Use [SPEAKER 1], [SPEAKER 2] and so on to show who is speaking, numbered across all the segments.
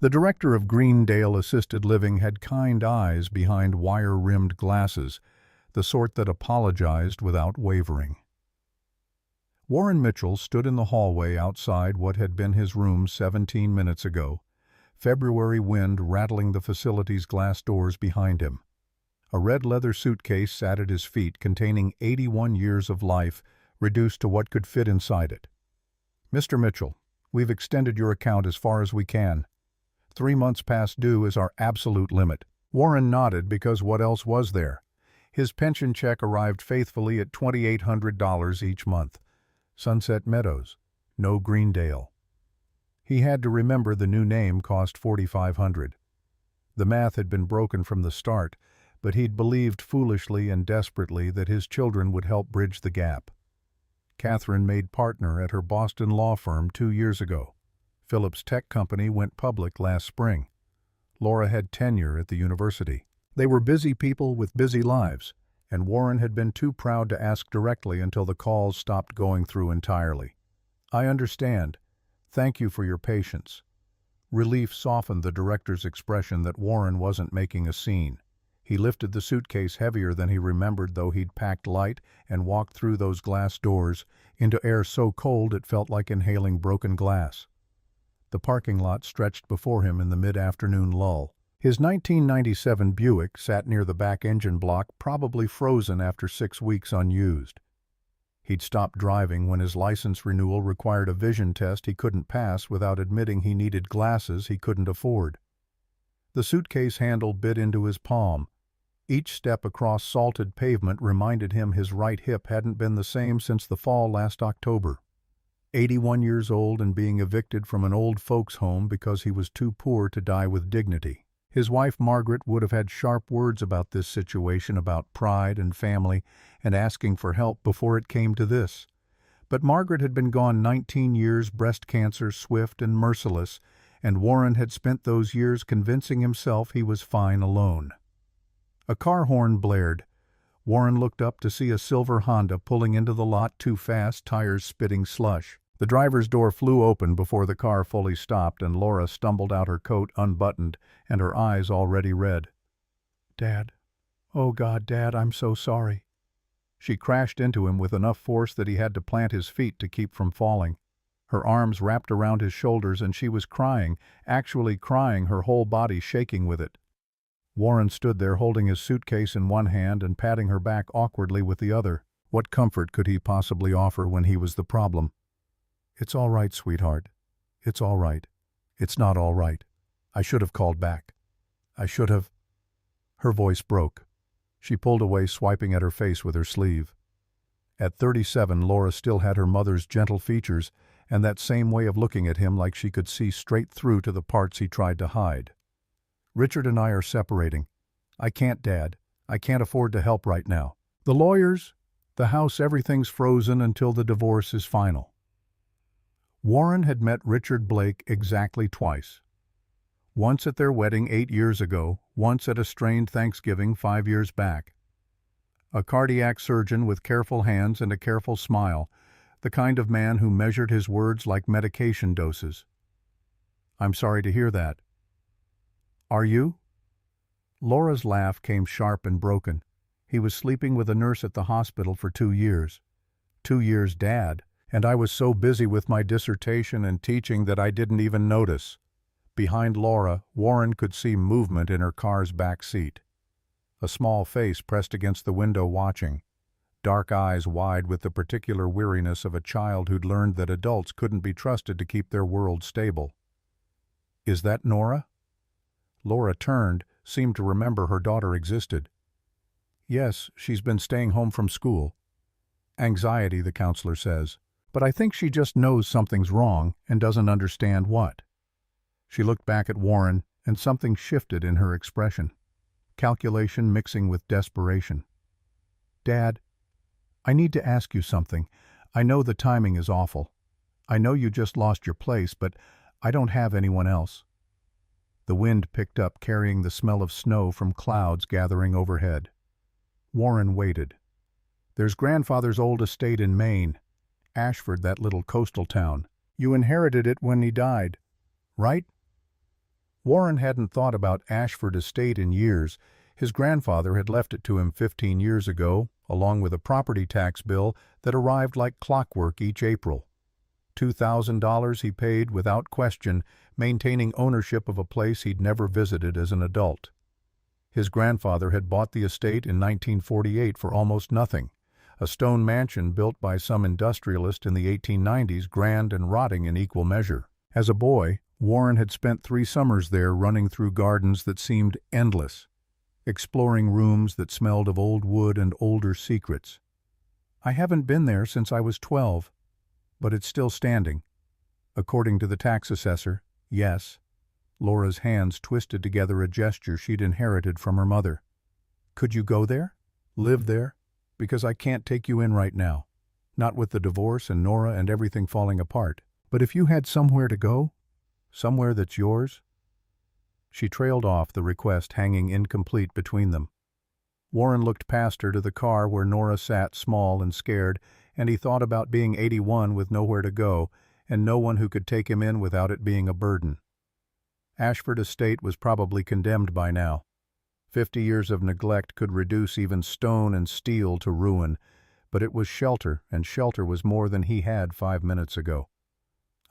[SPEAKER 1] The director of Greendale Assisted Living had kind eyes behind wire-rimmed glasses, the sort that apologized without wavering. Warren Mitchell stood in the hallway outside what had been his room 17 minutes ago, February wind rattling the facility's glass doors behind him. A red leather suitcase sat at his feet containing 81 years of life, reduced to what could fit inside it. "Mr. Mitchell, we've extended your account as far as we can. 3 months past due is our absolute limit." Warren nodded because what else was there? His pension check arrived faithfully at $2,800 each month. Sunset Meadows, no Greendale. He had to remember the new name cost $4,500. The math had been broken from the start, but he'd believed foolishly and desperately that his children would help bridge the gap. Catherine made partner at her Boston law firm 2 years ago. Phillips' tech company went public last spring. Laura had tenure at the university. They were busy people with busy lives, and Warren had been too proud to ask directly until the calls stopped going through entirely. "I understand. Thank you for your patience." Relief softened the director's expression that Warren wasn't making a scene. He lifted the suitcase heavier than he remembered, though he'd packed light, and walked through those glass doors into air so cold it felt like inhaling broken glass. The parking lot stretched before him in the mid-afternoon lull. His 1997 Buick sat near the back engine block, probably frozen after 6 weeks unused. He'd stopped driving when his license renewal required a vision test he couldn't pass without admitting he needed glasses he couldn't afford. The suitcase handle bit into his palm. Each step across salted pavement reminded him his right hip hadn't been the same since the fall last October. 81 years old and being evicted from an old folks' home because he was too poor to die with dignity. His wife Margaret would have had sharp words about this situation, about pride and family, and asking for help before it came to this. But Margaret had been gone 19 years, breast cancer swift and merciless, and Warren had spent those years convincing himself he was fine alone. A car horn blared. Warren looked up to see a silver Honda pulling into the lot too fast, tires spitting slush. The driver's door flew open before the car fully stopped, and Laura stumbled out, her coat unbuttoned and her eyes already red. "Dad. Oh God, Dad, I'm so sorry." She crashed into him with enough force that he had to plant his feet to keep from falling. Her arms wrapped around his shoulders and she was crying, actually crying, her whole body shaking with it. Warren stood there holding his suitcase in one hand and patting her back awkwardly with the other. What comfort could he possibly offer when he was the problem? "It's all right, sweetheart. It's all right. It's not all right. I should have called back. I should have—" Her voice broke. She pulled away, swiping at her face with her sleeve. At 37, Laura still had her mother's gentle features and that same way of looking at him, like she could see straight through to the parts he tried to hide. "Richard and I are separating. I can't, Dad. I can't afford to help right now. The lawyers, the house, everything's frozen until the divorce is final." Warren had met Richard Blake exactly twice. Once at their wedding 8 years ago, once at a strained Thanksgiving 5 years back. A cardiac surgeon with careful hands and a careful smile, the kind of man who measured his words like medication doses. "I'm sorry to hear that." "Are you?" Laura's laugh came sharp and broken. "He was sleeping with a nurse at the hospital for 2 years. 2 years, Dad. And I was so busy with my dissertation and teaching that I didn't even notice." Behind Laura, Warren could see movement in her car's back seat. A small face pressed against the window watching, dark eyes wide with the particular weariness of a child who'd learned that adults couldn't be trusted to keep their world stable. "Is that Nora?" Laura turned, seemed to remember her daughter existed. "Yes, she's been staying home from school. Anxiety, the counselor says. But I think she just knows something's wrong and doesn't understand what." She looked back at Warren, and something shifted in her expression. Calculation mixing with desperation. "Dad, I need to ask you something. I know the timing is awful. I know you just lost your place, but I don't have anyone else." The wind picked up, carrying the smell of snow from clouds gathering overhead. Warren waited. "There's grandfather's old estate in Maine. Ashford, that little coastal town. You inherited it when he died, right?" Warren hadn't thought about Ashford Estate in years. His grandfather had left it to him 15 years ago, along with a property tax bill that arrived like clockwork each April. $2,000 he paid without question, maintaining ownership of a place he'd never visited as an adult. His grandfather had bought the estate in 1948 for almost nothing, a stone mansion built by some industrialist in the 1890s, grand and rotting in equal measure. As a boy, Warren had spent 3 summers there running through gardens that seemed endless, exploring rooms that smelled of old wood and older secrets. "I haven't been there since I was 12, but it's still standing. According to the tax assessor, yes." Laura's hands twisted together, a gesture she'd inherited from her mother. "Could you go there? Live there? Because I can't take you in right now. Not with the divorce and Nora and everything falling apart. But if you had somewhere to go? Somewhere that's yours?" She trailed off, the request hanging incomplete between them. Warren looked past her to the car where Nora sat, small and scared, and he thought about being 81 with nowhere to go, and no one who could take him in without it being a burden. Ashford Estate was probably condemned by now. 50 years of neglect could reduce even stone and steel to ruin, but it was shelter, and shelter was more than he had 5 minutes ago.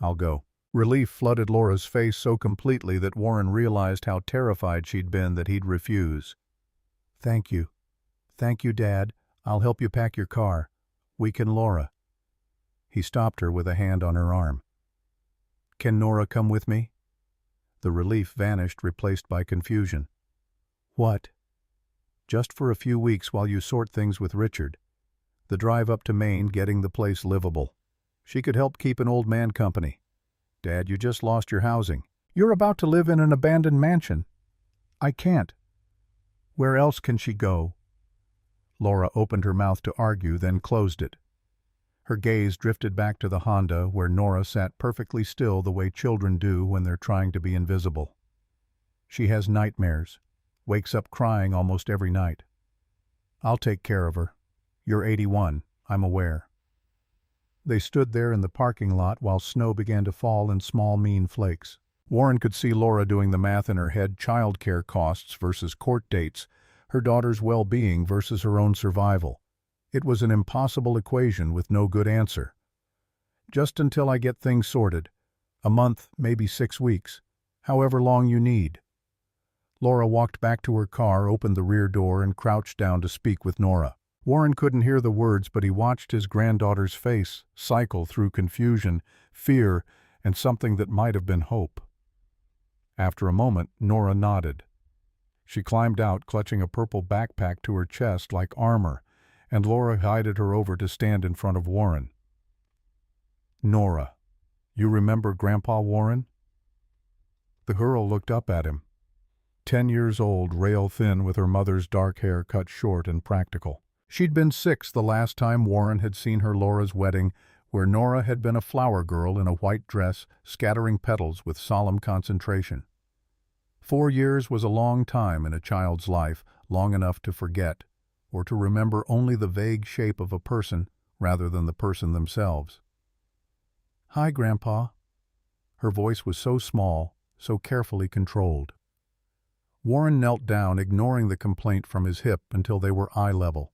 [SPEAKER 1] "I'll go." Relief flooded Laura's face so completely that Warren realized how terrified she'd been that he'd refuse. "Thank you. Thank you, Dad. I'll help you pack your car. We can, Laura." He stopped her with a hand on her arm. "Can Nora come with me?" The relief vanished, replaced by confusion. "What?" "Just for a few weeks while you sort things with Richard. The drive up to Maine, getting the place livable. She could help keep an old man company. Dad, you just lost your housing. You're about to live in an abandoned mansion." "I can't." "Where else can she go?" Laura opened her mouth to argue, then closed it. Her gaze drifted back to the Honda, where Nora sat perfectly still the way children do when they're trying to be invisible. "She has nightmares. Wakes up crying almost every night. I'll take care of her. You're 81, I'm aware." They stood there in the parking lot while snow began to fall in small, mean flakes. Warren could see Laura doing the math in her head: childcare costs versus court dates, her daughter's well-being versus her own survival. It was an impossible equation with no good answer. "Just until I get things sorted. A month, maybe 6 weeks. However long you need." Laura walked back to her car, opened the rear door, and crouched down to speak with Nora. Warren couldn't hear the words, but he watched his granddaughter's face cycle through confusion, fear, and something that might have been hope. After a moment, Nora nodded. She climbed out, clutching a purple backpack to her chest like armor, and Laura guided her over to stand in front of Warren. "Nora, you remember Grandpa Warren?" The girl looked up at him. 10 years old, rail-thin, with her mother's dark hair cut short and practical. She'd been 6 the last time Warren had seen her Laura's wedding, where Nora had been a flower girl in a white dress, scattering petals with solemn concentration. 4 years was a long time in a child's life, long enough to forget, or to remember only the vague shape of a person rather than the person themselves. "Hi, Grandpa." Her voice was so small, so carefully controlled. Warren knelt down, ignoring the complaint from his hip until they were eye level.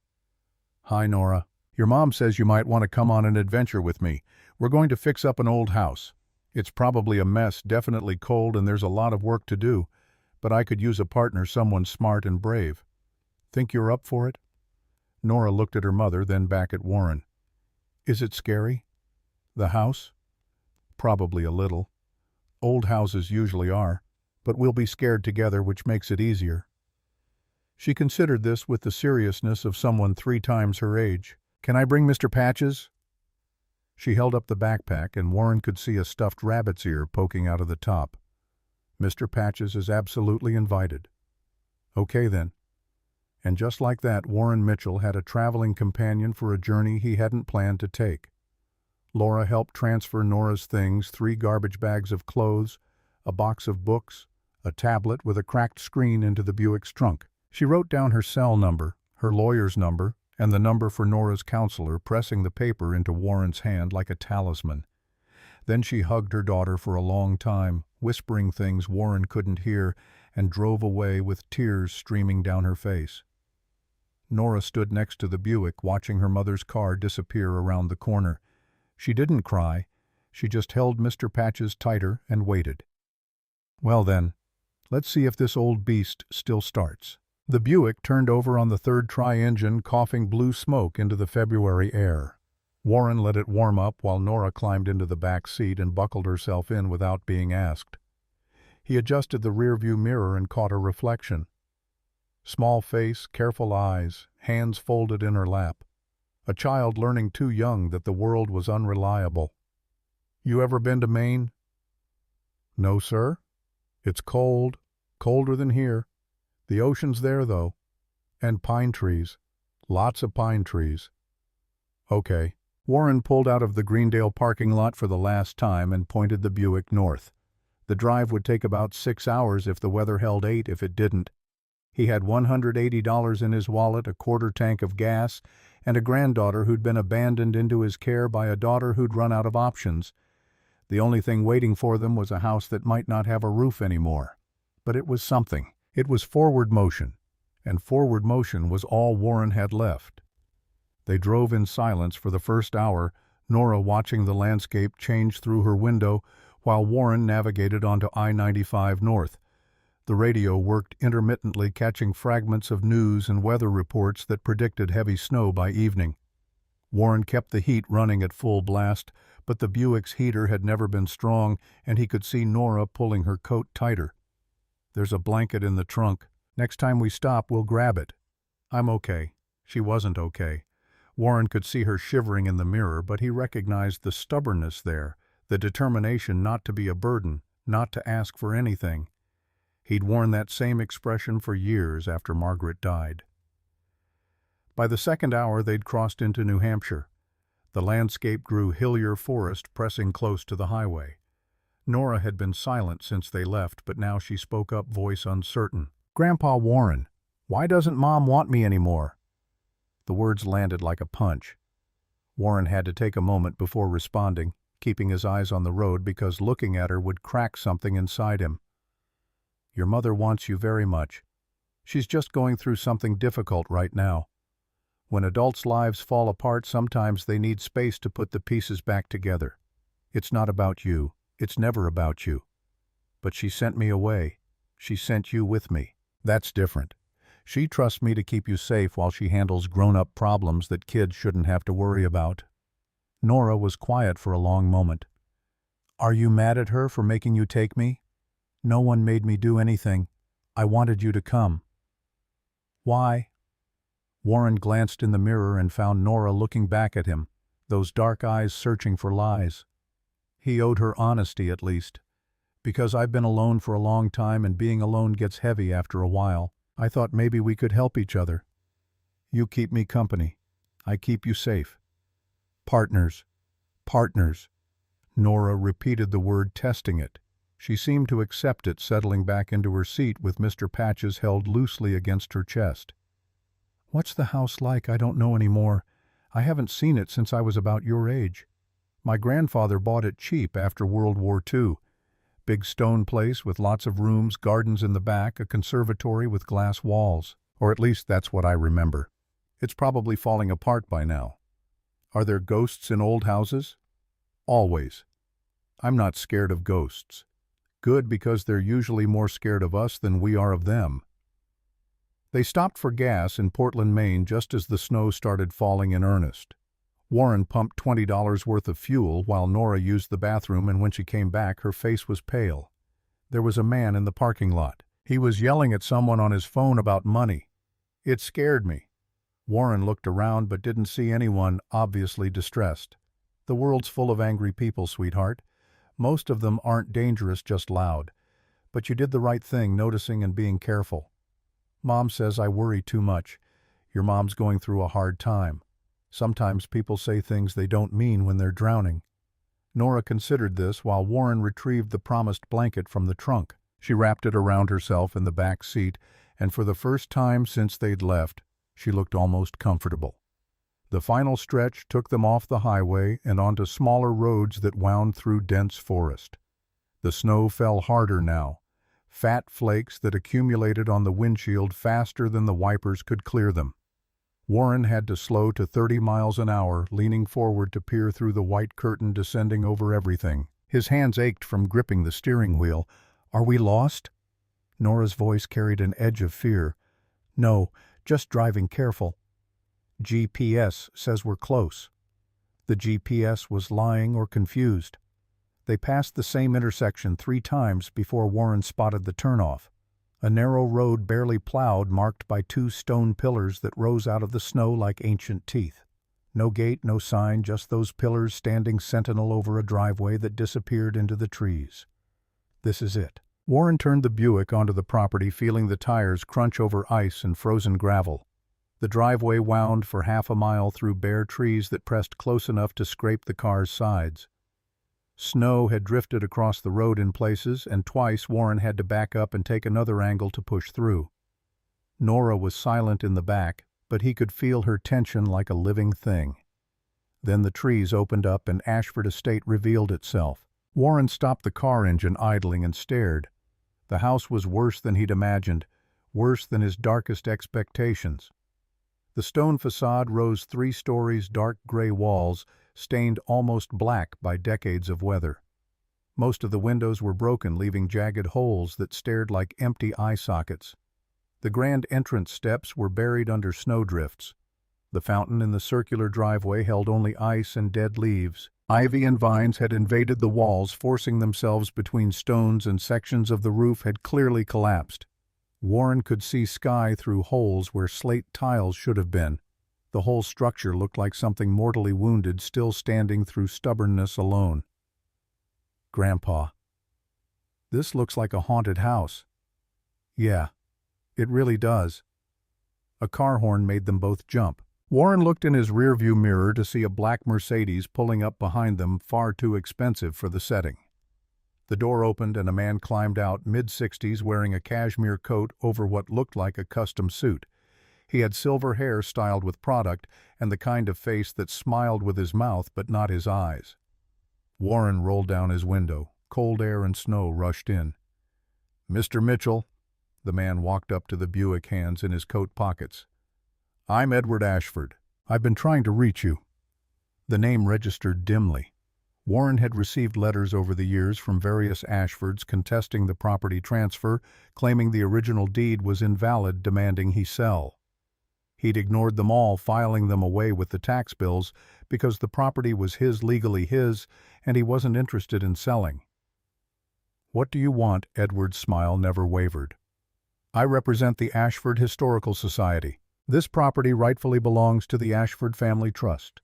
[SPEAKER 1] "Hi, Nora. Your mom says you might want to come on an adventure with me. We're going to fix up an old house. It's probably a mess, definitely cold, and there's a lot of work to do, but I could use a partner, someone smart and brave. Think you're up for it?" Nora looked at her mother, then back at Warren. "Is it scary? The house?" "Probably a little. Old houses usually are, but we'll be scared together, which makes it easier." She considered this with the seriousness of someone 3 times her age. "Can I bring Mr. Patches?" She held up the backpack, and Warren could see a stuffed rabbit's ear poking out of the top. "Mr. Patches is absolutely invited." "Okay, then." And just like that, Warren Mitchell had a traveling companion for a journey he hadn't planned to take. Laura helped transfer Nora's things: 3 garbage bags of clothes, a box of books, a tablet with a cracked screen into the Buick's trunk. She wrote down her cell number, her lawyer's number, and the number for Nora's counselor, pressing the paper into Warren's hand like a talisman. Then she hugged her daughter for a long time, whispering things Warren couldn't hear, and drove away with tears streaming down her face. Nora stood next to the Buick, watching her mother's car disappear around the corner. She didn't cry. She just held Mr. Patches tighter and waited. Well then, let's see if this old beast still starts. The Buick turned over on the third tri-engine, coughing blue smoke into the February air. Warren let it warm up while Nora climbed into the back seat and buckled herself in without being asked. He adjusted the rearview mirror and caught her reflection. Small face, careful eyes, hands folded in her lap. A child learning too young that the world was unreliable. "You ever been to Maine?" "No, sir. It's cold, colder than here. The ocean's there, though. And pine trees. Lots of pine trees." "Okay." Warren pulled out of the Greendale parking lot for the last time and pointed the Buick north. The drive would take about 6 hours if the weather held 8 if it didn't. He had $180 in his wallet, a quarter tank of gas, and a granddaughter who'd been abandoned into his care by a daughter who'd run out of options. The only thing waiting for them was a house that might not have a roof anymore. But it was something. It was forward motion, and forward motion was all Warren had left. They drove in silence for the first hour, Nora watching the landscape change through her window while Warren navigated onto I-95 North. The radio worked intermittently, catching fragments of news and weather reports that predicted heavy snow by evening. Warren kept the heat running at full blast, but the Buick's heater had never been strong, and he could see Nora pulling her coat tighter. "There's a blanket in the trunk. Next time we stop, we'll grab it." "I'm okay." She wasn't okay. Warren could see her shivering in the mirror, but he recognized the stubbornness there, the determination not to be a burden, not to ask for anything. He'd worn that same expression for years after Margaret died. By the second hour, they'd crossed into New Hampshire. The landscape grew hillier forest, pressing close to the highway. Nora had been silent since they left, but now she spoke up, voice uncertain. "Grandpa Warren, why doesn't Mom want me anymore?" The words landed like a punch. Warren had to take a moment before responding, keeping his eyes on the road because looking at her would crack something inside him. "Your mother wants you very much. She's just going through something difficult right now. When adults' lives fall apart, sometimes they need space to put the pieces back together. It's not about you. It's never about you. But she sent me away. She sent you with me. That's different. She trusts me to keep you safe while she handles grown-up problems that kids shouldn't have to worry about." Nora was quiet for a long moment. "Are you mad at her for making you take me?" "No one made me do anything. I wanted you to come." "Why?" Warren glanced in the mirror and found Nora looking back at him, those dark eyes searching for lies. He owed her honesty at least. "Because I've been alone for a long time and being alone gets heavy after a while. I thought maybe we could help each other. You keep me company. I keep you safe. Partners. Partners." Nora repeated the word, testing it. She seemed to accept it, settling back into her seat with Mr. Patches held loosely against her chest. "What's the house like? I don't know anymore. I haven't seen it since I was about your age. My grandfather bought it cheap after World War II. Big stone place with lots of rooms, gardens in the back, a conservatory with glass walls. Or at least that's what I remember. It's probably falling apart by now. Are there ghosts in old houses?" "Always. I'm not scared of ghosts. Good, because they're usually more scared of us than we are of them." They stopped for gas in Portland, Maine, just as the snow started falling in earnest. Warren pumped $20 worth of fuel while Nora used the bathroom, and when she came back, her face was pale. There was a man in the parking lot. He was yelling at someone on his phone about money. It scared me. Warren looked around but didn't see anyone, obviously distressed. "The world's full of angry people, sweetheart. Most of them aren't dangerous, just loud. But you did the right thing, noticing and being careful. Mom says I worry too much. Your mom's going through a hard time. Sometimes people say things they don't mean when they're drowning." Nora considered this while Warren retrieved the promised blanket from the trunk. She wrapped it around herself in the back seat, and for the first time since they'd left, she looked almost comfortable. The final stretch took them off the highway and onto smaller roads that wound through dense forest. The snow fell harder now, fat flakes that accumulated on the windshield faster than the wipers could clear them. Warren had to slow to 30 miles an hour, leaning forward to peer through the white curtain descending over everything. His hands ached from gripping the steering wheel. "Are we lost?" Nora's voice carried an edge of fear. "No, just driving careful. GPS says we're close." The GPS was lying or confused. They passed the same intersection 3 times before Warren spotted the turnoff. A narrow road barely plowed, marked by 2 stone pillars that rose out of the snow like ancient teeth. No gate, no sign, just those pillars standing sentinel over a driveway that disappeared into the trees. This is it. Warren turned the Buick onto the property, feeling the tires crunch over ice and frozen gravel. The driveway wound for half a mile through bare trees that pressed close enough to scrape the car's sides. Snow had drifted across the road in places, and twice Warren had to back up and take another angle to push through. Nora was silent in the back, but he could feel her tension like a living thing. Then the trees opened up and Ashford Estate revealed itself. Warren stopped the car engine idling and stared. The house was worse than he'd imagined, worse than his darkest expectations. The stone facade rose 3 stories, dark gray walls, stained almost black by decades of weather. Most of the windows were broken, leaving jagged holes that stared like empty eye sockets. The grand entrance steps were buried under snowdrifts. The fountain in the circular driveway held only ice and dead leaves. Ivy and vines had invaded the walls, forcing themselves between stones, and sections of the roof had clearly collapsed. Warren could see sky through holes where slate tiles should have been. The whole structure looked like something mortally wounded, still standing through stubbornness alone. "Grandpa, this looks like a haunted house." "Yeah, it really does." A car horn made them both jump. Warren looked in his rearview mirror to see a black Mercedes pulling up behind them, far too expensive for the setting. The door opened and a man climbed out, mid-60s, wearing a cashmere coat over what looked like a custom suit. He had silver hair styled with product and the kind of face that smiled with his mouth but not his eyes. Warren rolled down his window. Cold air and snow rushed in. "Mr. Mitchell," the man walked up to the Buick, hands in his coat pockets. "I'm Edward Ashford. I've been trying to reach you." The name registered dimly. Warren had received letters over the years from various Ashfords contesting the property transfer, claiming the original deed was invalid, demanding he sell. He'd ignored them all, filing them away with the tax bills because the property was legally his, and he wasn't interested in selling. "What do you want?" Edward's smile never wavered. "I represent the Ashford Historical Society. This property rightfully belongs to the Ashford Family Trust.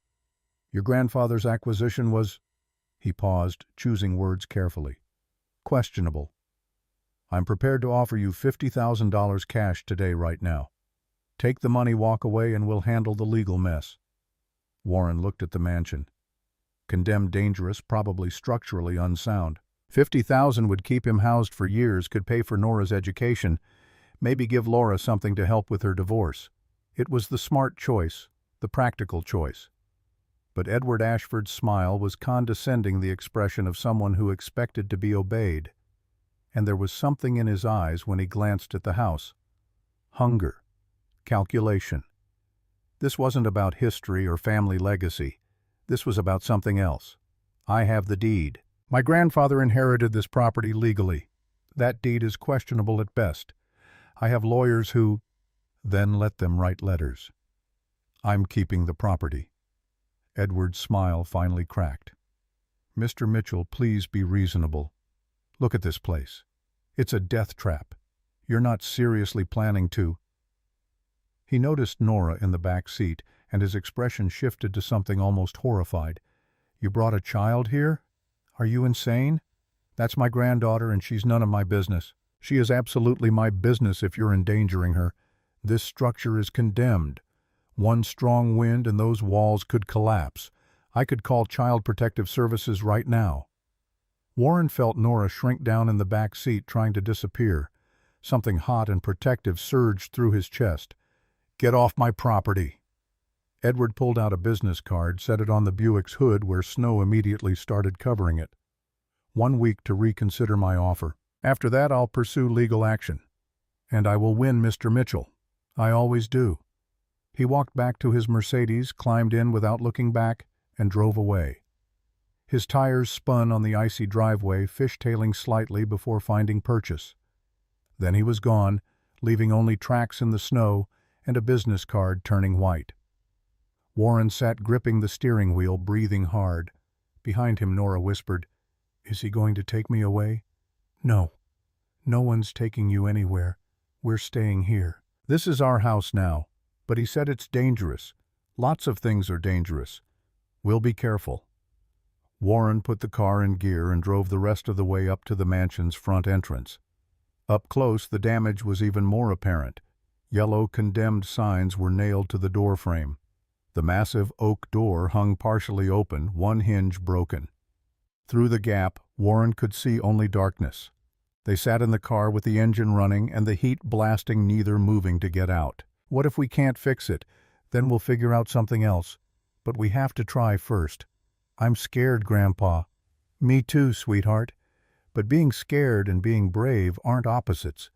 [SPEAKER 1] Your grandfather's acquisition was—" He paused, choosing words carefully. "Questionable. I'm prepared to offer you $50,000 cash today, right now. Take the money, walk away, and we'll handle the legal mess." Warren looked at the mansion. Condemned dangerous, probably structurally unsound. $50,000 would keep him housed for years, could pay for Nora's education, maybe give Laura something to help with her divorce. It was the smart choice, the practical choice. But Edward Ashford's smile was condescending, the expression of someone who expected to be obeyed. And there was something in his eyes when he glanced at the house. Hunger. Calculation. This wasn't about history or family legacy. This was about something else. "I have the deed. My grandfather inherited this property legally. That deed is questionable at best. I have lawyers who—" "Then let them write letters. I'm keeping the property." Edward's smile finally cracked. "Mr. Mitchell, please be reasonable. Look at this place. It's a death trap. You're not seriously planning to—" He noticed Nora in the back seat, and his expression shifted to something almost horrified. "You brought a child here? Are you insane? That's my granddaughter, and she's none of my business. She is absolutely my business if you're endangering her. This structure is condemned. One strong wind and those walls could collapse. I could call Child Protective Services right now." Warren felt Nora shrink down in the back seat, trying to disappear. Something hot and protective surged through his chest. "Get off my property." Edward pulled out a business card, set it on the Buick's hood where snow immediately started covering it. 1 week to reconsider my offer. After that I'll pursue legal action. And I will win Mr. Mitchell. I always do. He walked back to his Mercedes, climbed in without looking back, and drove away. His tires spun on the icy driveway, fishtailing slightly before finding purchase. Then he was gone, leaving only tracks in the snow and a business card turning white. Warren sat gripping the steering wheel, breathing hard. Behind him, Nora whispered, "Is he going to take me away?" "No. No one's taking you anywhere. We're staying here. This is our house now. But he said it's dangerous. Lots of things are dangerous. We'll be careful." Warren put the car in gear and drove the rest of the way up to the mansion's front entrance. Up close, the damage was even more apparent. Yellow condemned signs were nailed to the doorframe. The massive oak door hung partially open, one hinge broken. Through the gap, Warren could see only darkness. They sat in the car with the engine running and the heat blasting, neither moving to get out. "What if we can't fix it? Then we'll figure out something else. But we have to try first." "I'm scared, Grandpa." "Me too, sweetheart. But being scared and being brave aren't opposites.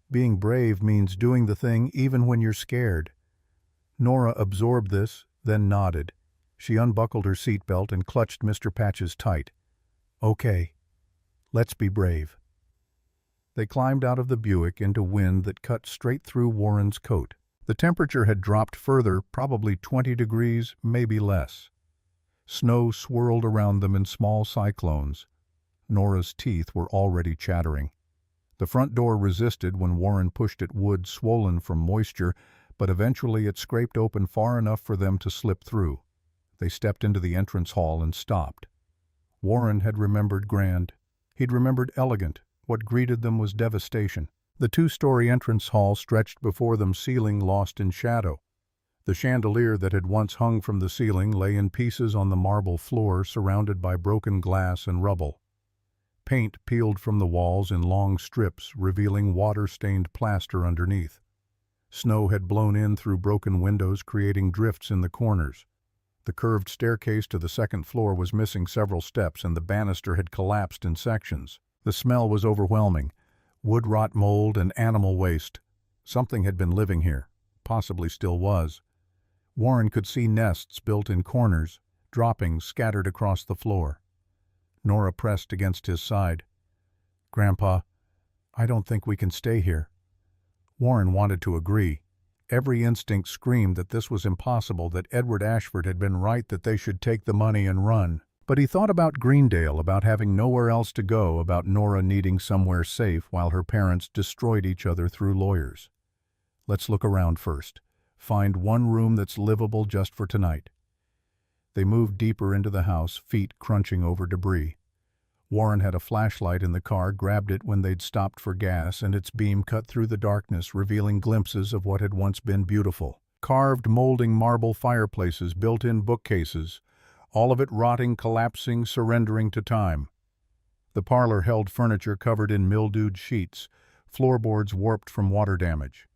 [SPEAKER 1] Being brave means doing the thing even when you're scared." Nora absorbed this, then nodded. She unbuckled her seatbelt and clutched Mr. Patches tight. "Okay, let's be brave." They climbed out of the Buick into wind that cut straight through Warren's coat. The temperature had dropped further, probably 20 degrees, maybe less. Snow swirled around them in small cyclones. Nora's teeth were already chattering. The front door resisted when Warren pushed it, wood swollen from moisture, but eventually it scraped open far enough for them to slip through. They stepped into the entrance hall and stopped. Warren had remembered grand. He'd remembered elegant. What greeted them was devastation. The 2-story entrance hall stretched before them, ceiling lost in shadow. The chandelier that had once hung from the ceiling lay in pieces on the marble floor, surrounded by broken glass and rubble. Paint peeled from the walls in long strips, revealing water-stained plaster underneath. Snow had blown in through broken windows, creating drifts in the corners. The curved staircase to the second floor was missing several steps, and the banister had collapsed in sections. The smell was overwhelming. Wood rot, mold, and animal waste. Something had been living here, possibly still was. Warren could see nests built in corners, droppings scattered across the floor. Nora pressed against his side. "Grandpa, I don't think we can stay here." Warren wanted to agree. Every instinct screamed that this was impossible, that Edward Ashford had been right, that they should take the money and run. But he thought about Greendale, about having nowhere else to go, about Nora needing somewhere safe while her parents destroyed each other through lawyers. "Let's look around first. Find one room that's livable just for tonight." They moved deeper into the house, feet crunching over debris. Warren had a flashlight in the car, grabbed it when they'd stopped for gas, and its beam cut through the darkness, revealing glimpses of what had once been beautiful. Carved molding marble fireplaces, built-in bookcases, all of it rotting, collapsing, surrendering to time. The parlor held furniture covered in mildewed sheets, floorboards warped from water damage.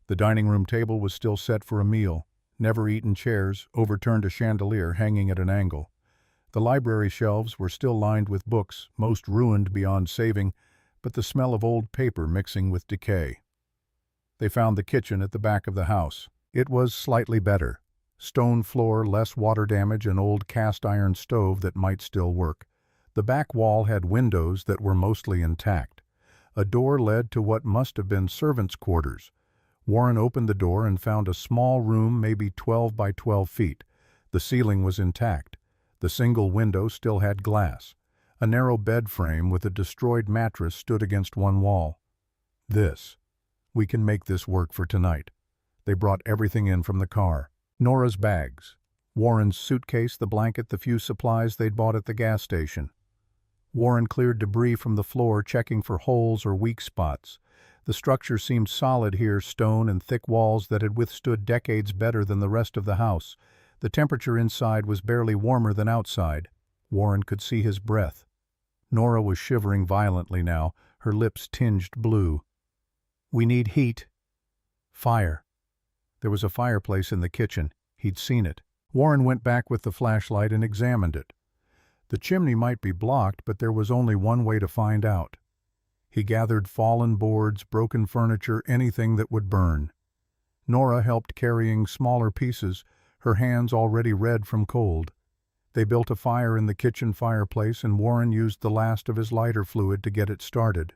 [SPEAKER 1] The dining room table was still set for a meal, never-eaten chairs, overturned a chandelier hanging at an angle. The library shelves were still lined with books, most ruined beyond saving, but the smell of old paper mixing with decay. They found the kitchen at the back of the house. It was slightly better. Stone floor, less water damage, an old cast-iron stove that might still work. The back wall had windows that were mostly intact. A door led to what must have been servants' quarters. Warren opened the door and found a small room, maybe 12 by 12 feet. The ceiling was intact. The single window still had glass. A narrow bed frame with a destroyed mattress stood against one wall. We can make this work for tonight." They brought everything in from the car. Nora's bags, Warren's suitcase, the blanket, the few supplies they'd bought at the gas station. Warren cleared debris from the floor, checking for holes or weak spots. The structure seemed solid here, stone and thick walls that had withstood decades better than the rest of the house. The temperature inside was barely warmer than outside. Warren could see his breath. Nora was shivering violently now, her lips tinged blue. "We need heat." "Fire." There was a fireplace in the kitchen. He'd seen it. Warren went back with the flashlight and examined it. The chimney might be blocked, but there was only one way to find out. He gathered fallen boards, broken furniture, anything that would burn. Nora helped carrying smaller pieces, her hands already red from cold. They built a fire in the kitchen fireplace, and Warren used the last of his lighter fluid to get it started.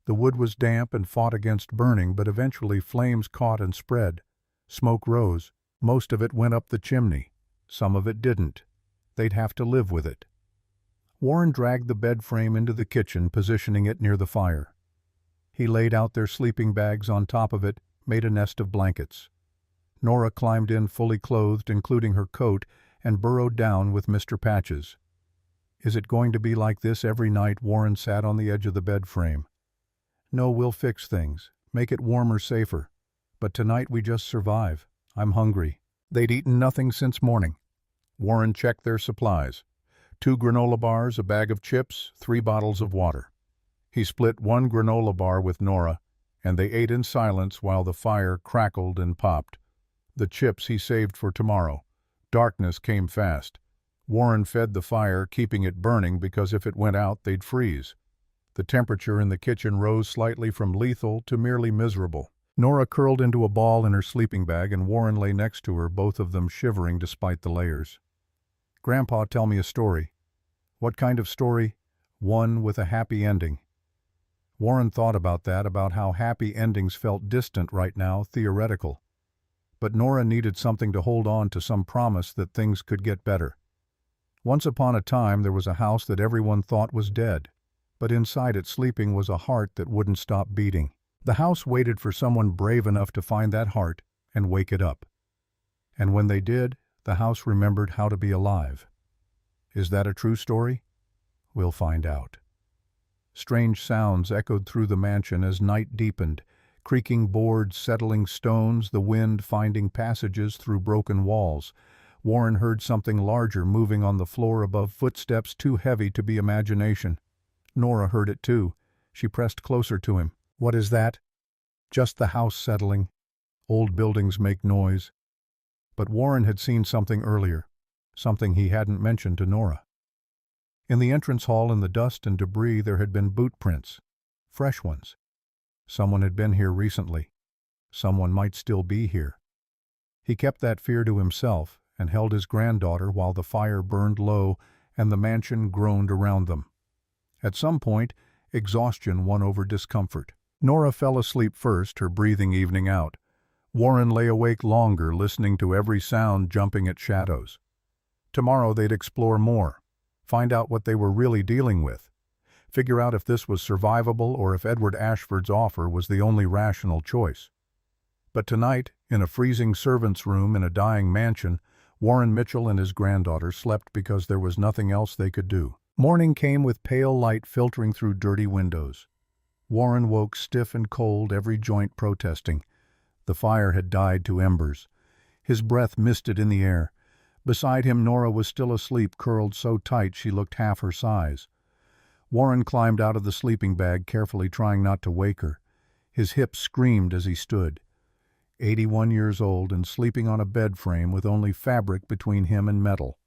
[SPEAKER 1] The wood was damp and fought against burning, but eventually flames caught and spread. Smoke rose. Most of it went up the chimney. Some of it didn't. They'd have to live with it. Warren dragged the bed frame into the kitchen, positioning it near the fire. He laid out their sleeping bags on top of it, made a nest of blankets. Nora climbed in fully clothed, including her coat, and burrowed down with Mr. Patches. Is it going to be like this every night? Warren sat on the edge of the bed frame. No, we'll fix things, make it warmer, safer. But tonight we just survive. I'm hungry. They'd eaten nothing since morning. Warren checked their supplies. 2 granola bars, a bag of chips, 3 bottles of water. He split 1 granola bar with Nora, and they ate in silence while the fire crackled and popped. The chips he saved for tomorrow. Darkness came fast. Warren fed the fire, keeping it burning because if it went out, they'd freeze. The temperature in the kitchen rose slightly from lethal to merely miserable. Nora curled into a ball in her sleeping bag, and Warren lay next to her, both of them shivering despite the layers. "Grandpa, tell me a story." "What kind of story?" "One with a happy ending." Warren thought about that, about how happy endings felt distant right now, theoretical. But Nora needed something to hold on to, some promise that things could get better. Once upon a time there was a house that everyone thought was dead, but inside it sleeping was a heart that wouldn't stop beating. The house waited for someone brave enough to find that heart and wake it up. And when they did, the house remembered how to be alive. Is that a true story? We'll find out. Strange sounds echoed through the mansion as night deepened, creaking boards, settling stones, the wind finding passages through broken walls. Warren heard something larger moving on the floor above, footsteps too heavy to be imagination. Nora heard it too. She pressed closer to him. "What is that?" "Just the house settling. Old buildings make noise." But Warren had seen something earlier, something he hadn't mentioned to Nora. In the entrance hall, in the dust and debris, there had been boot prints, fresh ones. Someone had been here recently. Someone might still be here. He kept that fear to himself and held his granddaughter while the fire burned low and the mansion groaned around them. At some point, exhaustion won over discomfort. Nora fell asleep first, her breathing evening out. Warren lay awake longer, listening to every sound, jumping at shadows. Tomorrow they'd explore more, find out what they were really dealing with, figure out if this was survivable or if Edward Ashford's offer was the only rational choice. But tonight, in a freezing servant's room in a dying mansion, Warren Mitchell and his granddaughter slept because there was nothing else they could do. Morning came with pale light filtering through dirty windows. Warren woke stiff and cold, every joint protesting. The fire had died to embers. His breath misted in the air. Beside him, Nora was still asleep, curled so tight she looked half her size. Warren climbed out of the sleeping bag, carefully trying not to wake her. His hips screamed as he stood. 81 years old and sleeping on a bed frame with only fabric between him and metal.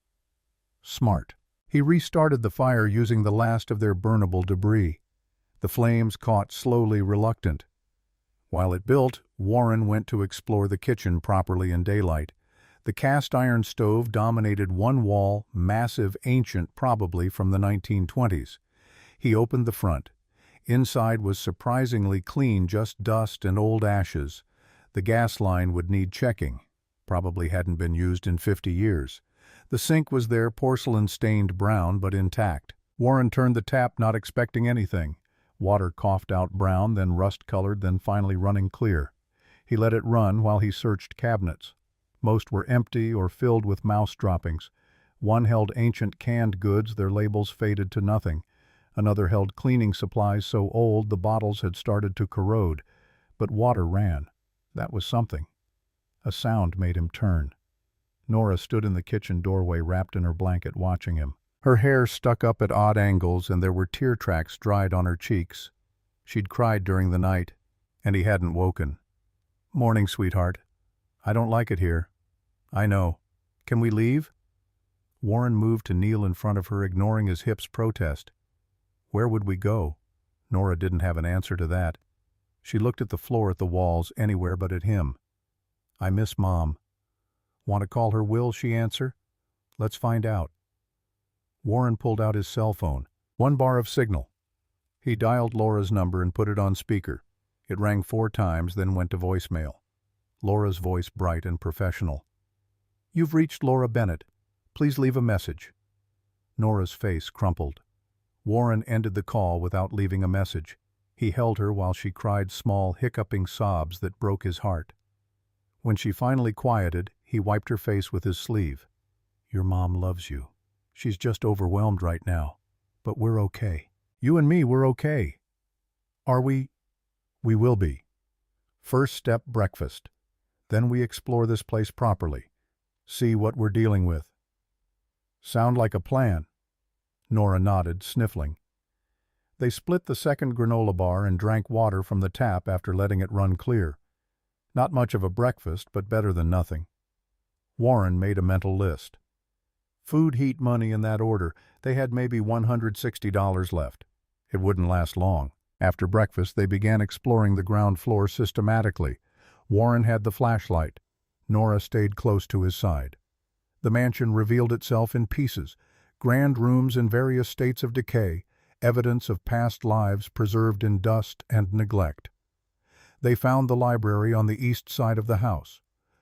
[SPEAKER 1] Smart. He restarted the fire using the last of their burnable debris. The flames caught slowly, reluctant. While it built, Warren went to explore the kitchen properly in daylight. The cast-iron stove dominated one wall, massive, ancient, probably from the 1920s. He opened the front. Inside was surprisingly clean, just dust and old ashes. The gas line would need checking. Probably hadn't been used in 50 years. The sink was there, porcelain-stained brown, but intact. Warren turned the tap, not expecting anything. Water coughed out brown, then rust-colored, then finally running clear. He let it run while he searched cabinets. Most were empty or filled with mouse droppings. One held ancient canned goods, their labels faded to nothing. Another held cleaning supplies so old the bottles had started to corrode. But water ran. That was something. A sound made him turn. Nora stood in the kitchen doorway, wrapped in her blanket, watching him. Her hair stuck up at odd angles, and there were tear tracks dried on her cheeks. She'd cried during the night, and he hadn't woken. "Morning, sweetheart. I don't like it here." I know. Can we leave? Warren moved to kneel in front of her, ignoring his hip's protest. Where would we go? Nora didn't have an answer to that. She looked at the floor, at the walls, anywhere but at him. I miss Mom. Want to call her Will, she answered. Let's find out. Warren pulled out his cell phone. 1 bar of signal. He dialed Laura's number and put it on speaker. It rang 4 times, then went to voicemail. Laura's voice bright and professional. You've reached Laura Bennett. Please leave a message. Nora's face crumpled. Warren ended the call without leaving a message. He held her while she cried small, hiccuping sobs that broke his heart. When she finally quieted, he wiped her face with his sleeve. Your mom loves you. She's just overwhelmed right now. But we're okay. You and me, we're okay. Are we? We will be. First step, breakfast. Then we explore this place properly. See what we're dealing with. Sound like a plan? Nora nodded, sniffling. They split the second granola bar and drank water from the tap after letting it run clear. Not much of a breakfast, but better than nothing. Warren made a mental list. Food, heat, money in that order. They had maybe $160 left. It wouldn't last long. After breakfast, they began exploring the ground floor systematically. Warren had the flashlight. Nora stayed close to his side. The mansion revealed itself in pieces, grand rooms in various states of decay, evidence of past lives preserved in dust and neglect. They found the library on the east side of the house.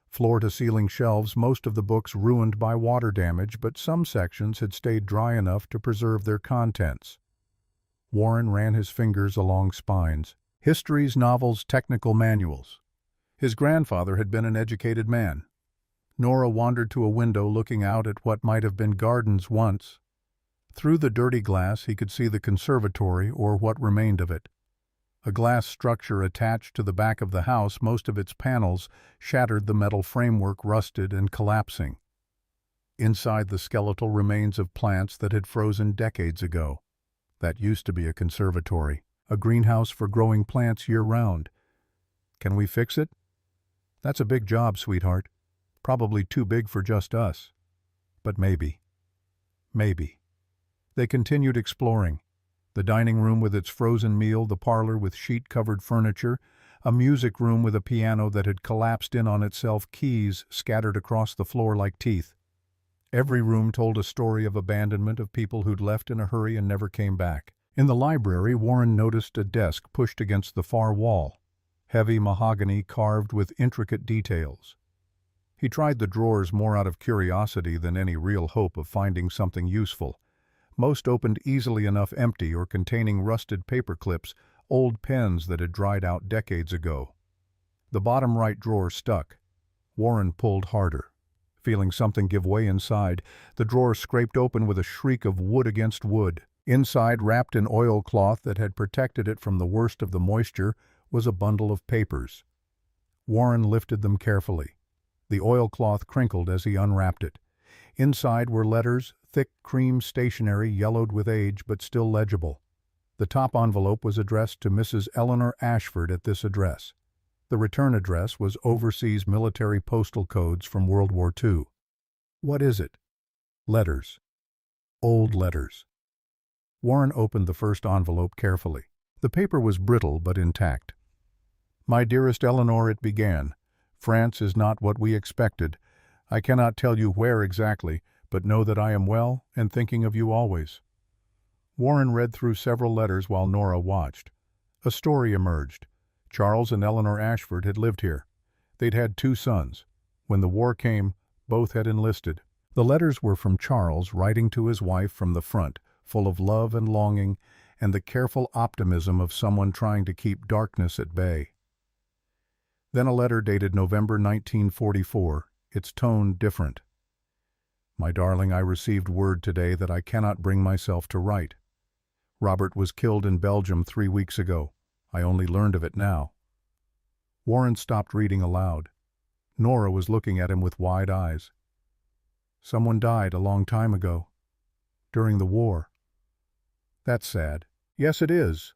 [SPEAKER 1] Floor-to-ceiling shelves, most of the books ruined by water damage, but some sections had stayed dry enough to preserve their contents. Warren ran his fingers along spines. Histories, novels, technical manuals. His grandfather had been an educated man. Nora wandered to a window looking out at what might have been gardens once. Through the dirty glass he could see the conservatory, or what remained of it. A glass structure attached to the back of the house, most of its panels shattered, the metal framework rusted and collapsing. Inside, the skeletal remains of plants that had frozen decades ago. That used to be a conservatory, a greenhouse for growing plants year-round. Can we fix it? That's a big job, sweetheart. Probably too big for just us. But maybe. Maybe. They continued exploring. The dining room with its frozen meal, the parlor with sheet-covered furniture, a music room with a piano that had collapsed in on itself, keys scattered across the floor like teeth. Every room told a story of abandonment, of people who'd left in a hurry and never came back. In the library, Warren noticed a desk pushed against the far wall, heavy mahogany carved with intricate details. He tried the drawers more out of curiosity than any real hope of finding something useful. Most opened easily enough, empty or containing rusted paper clips, old pens that had dried out decades ago. The bottom right drawer stuck. Warren pulled harder. Feeling something give way inside, the drawer scraped open with a shriek of wood against wood. Inside, wrapped in oilcloth that had protected it from the worst of the moisture, was a bundle of papers. Warren lifted them carefully. The oilcloth crinkled as he unwrapped it. Inside were letters, thick cream stationery, yellowed with age but still legible. The top envelope was addressed to Mrs. Eleanor Ashford at this address. The return address was overseas military postal codes from World War II. What is it? Letters. Old letters. Warren opened the first envelope carefully. The paper was brittle but intact. My dearest Eleanor, it began. France is not what we expected. I cannot tell you where exactly, but know that I am well and thinking of you always. Warren read through several letters while Nora watched. A story emerged. Charles and Eleanor Ashford had lived here. They'd had 2 sons. When the war came, both had enlisted. The letters were from Charles writing to his wife from the front, full of love and longing and the careful optimism of someone trying to keep darkness at bay. Then a letter dated November 1944, its tone different. My darling, I received word today that I cannot bring myself to write. Robert was killed in Belgium 3 weeks ago. I only learned of it now. Warren stopped reading aloud. Nora was looking at him with wide eyes. Someone died a long time ago. During the war. That's sad. Yes, it is.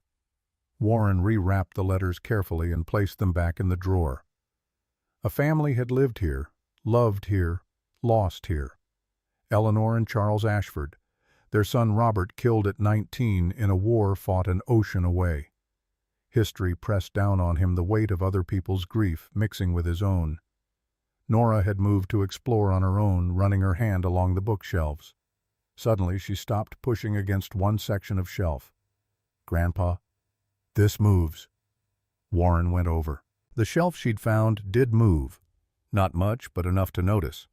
[SPEAKER 1] Warren rewrapped the letters carefully and placed them back in the drawer. A family had lived here, loved here, lost here. Eleanor and Charles Ashford, their son Robert killed at 19 in a war fought an ocean away. History pressed down on him the weight of other people's grief mixing with his own. Nora had moved to explore on her own, running her hand along the bookshelves. Suddenly she stopped, pushing against one section of shelf. "Grandpa, this moves." Warren went over. The shelf she'd found did move. Not much, but enough to notice.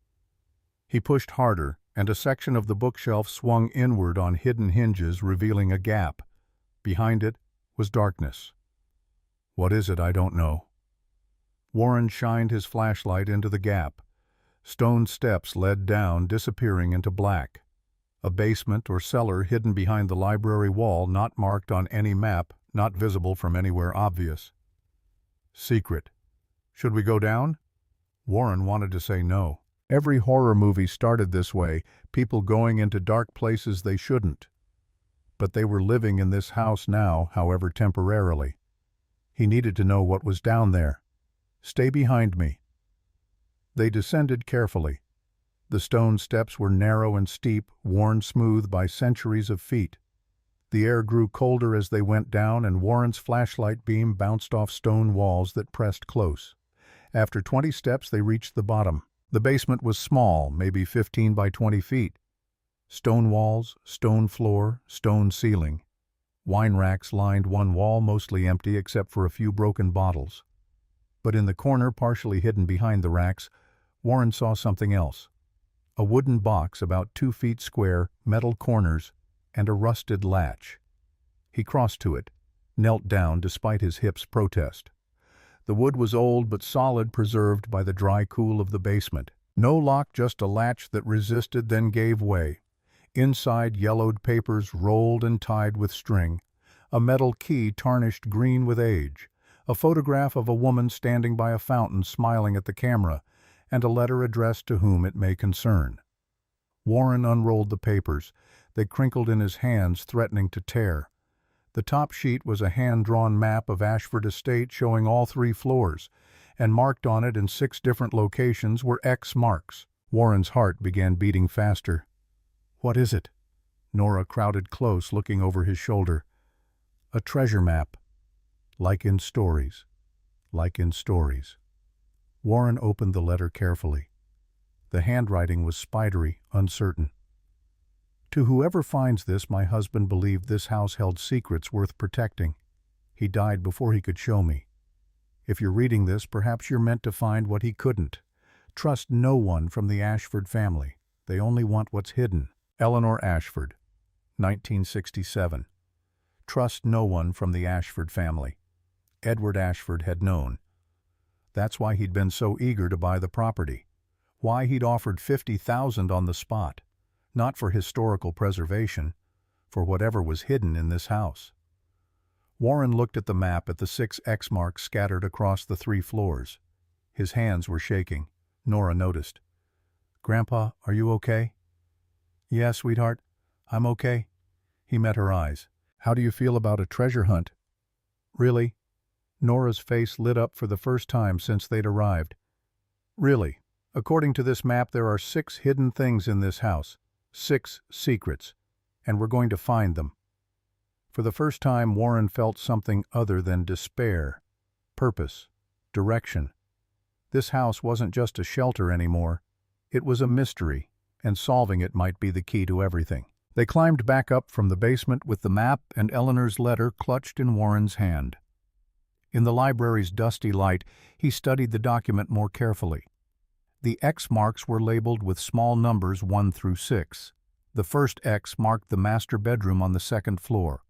[SPEAKER 1] He pushed harder, and a section of the bookshelf swung inward on hidden hinges, revealing a gap. Behind it was darkness. "What is it? I don't know." Warren shined his flashlight into the gap. Stone steps led down, disappearing into black. A basement or cellar hidden behind the library wall, not marked on any map, not visible from anywhere obvious. Secret. Should we go down? Warren wanted to say no. Every horror movie started this way, people going into dark places they shouldn't. But they were living in this house now, however temporarily. He needed to know what was down there. "Stay behind me." They descended carefully. The stone steps were narrow and steep, worn smooth by centuries of feet. The air grew colder as they went down, and Warren's flashlight beam bounced off stone walls that pressed close. After 20 steps, they reached the bottom. The basement was small, maybe 15 by 20 feet. Stone walls, stone floor, stone ceiling. Wine racks lined one wall, mostly empty except for a few broken bottles. But in the corner, partially hidden behind the racks, Warren saw something else. A wooden box about 2 feet square, metal corners, and a rusted latch. He crossed to it, knelt down despite his hip's protest. The wood was old but solid, preserved by the dry cool of the basement. No lock, just a latch that resisted, then gave way. Inside, yellowed papers rolled and tied with string. A metal key tarnished green with age. A photograph of a woman standing by a fountain smiling at the camera, and a letter addressed to whom it may concern. Warren unrolled the papers. They crinkled in his hands, threatening to tear. The top sheet was a hand-drawn map of Ashford Estate showing all 3 floors, and marked on it in 6 different locations were X marks. Warren's heart began beating faster. "What is it?" Nora crowded close, looking over his shoulder. "A treasure map. Like in stories. Like in stories." Warren opened the letter carefully. The handwriting was spidery, uncertain. "To whoever finds this, my husband believed this house held secrets worth protecting. He died before he could show me. If you're reading this, perhaps you're meant to find what he couldn't. Trust no one from the Ashford family. They only want what's hidden." Eleanor Ashford, 1967. Trust no one from the Ashford family. Edward Ashford had known. That's why he'd been so eager to buy the property. Why he'd offered $50,000 on the spot. Not for historical preservation, for whatever was hidden in this house. Warren looked at the map at the 6 X marks scattered across the 3 floors. His hands were shaking. Nora noticed. "Grandpa, are you okay?" "Yeah, sweetheart, I'm okay." He met her eyes. "How do you feel about a treasure hunt?" "Really?" Nora's face lit up for the first time since they'd arrived. "Really. According to this map, there are 6 hidden things in this house. 6 secrets. And we're going to find them." For the first time, Warren felt something other than despair. Purpose. Direction. This house wasn't just a shelter anymore. It was a mystery, and solving it might be the key to everything. They climbed back up from the basement with the map and Eleanor's letter clutched in Warren's hand. In the library's dusty light, he studied the document more carefully. The X marks were labeled with small numbers 1 through 6. The first X marked the master bedroom on the 2nd floor.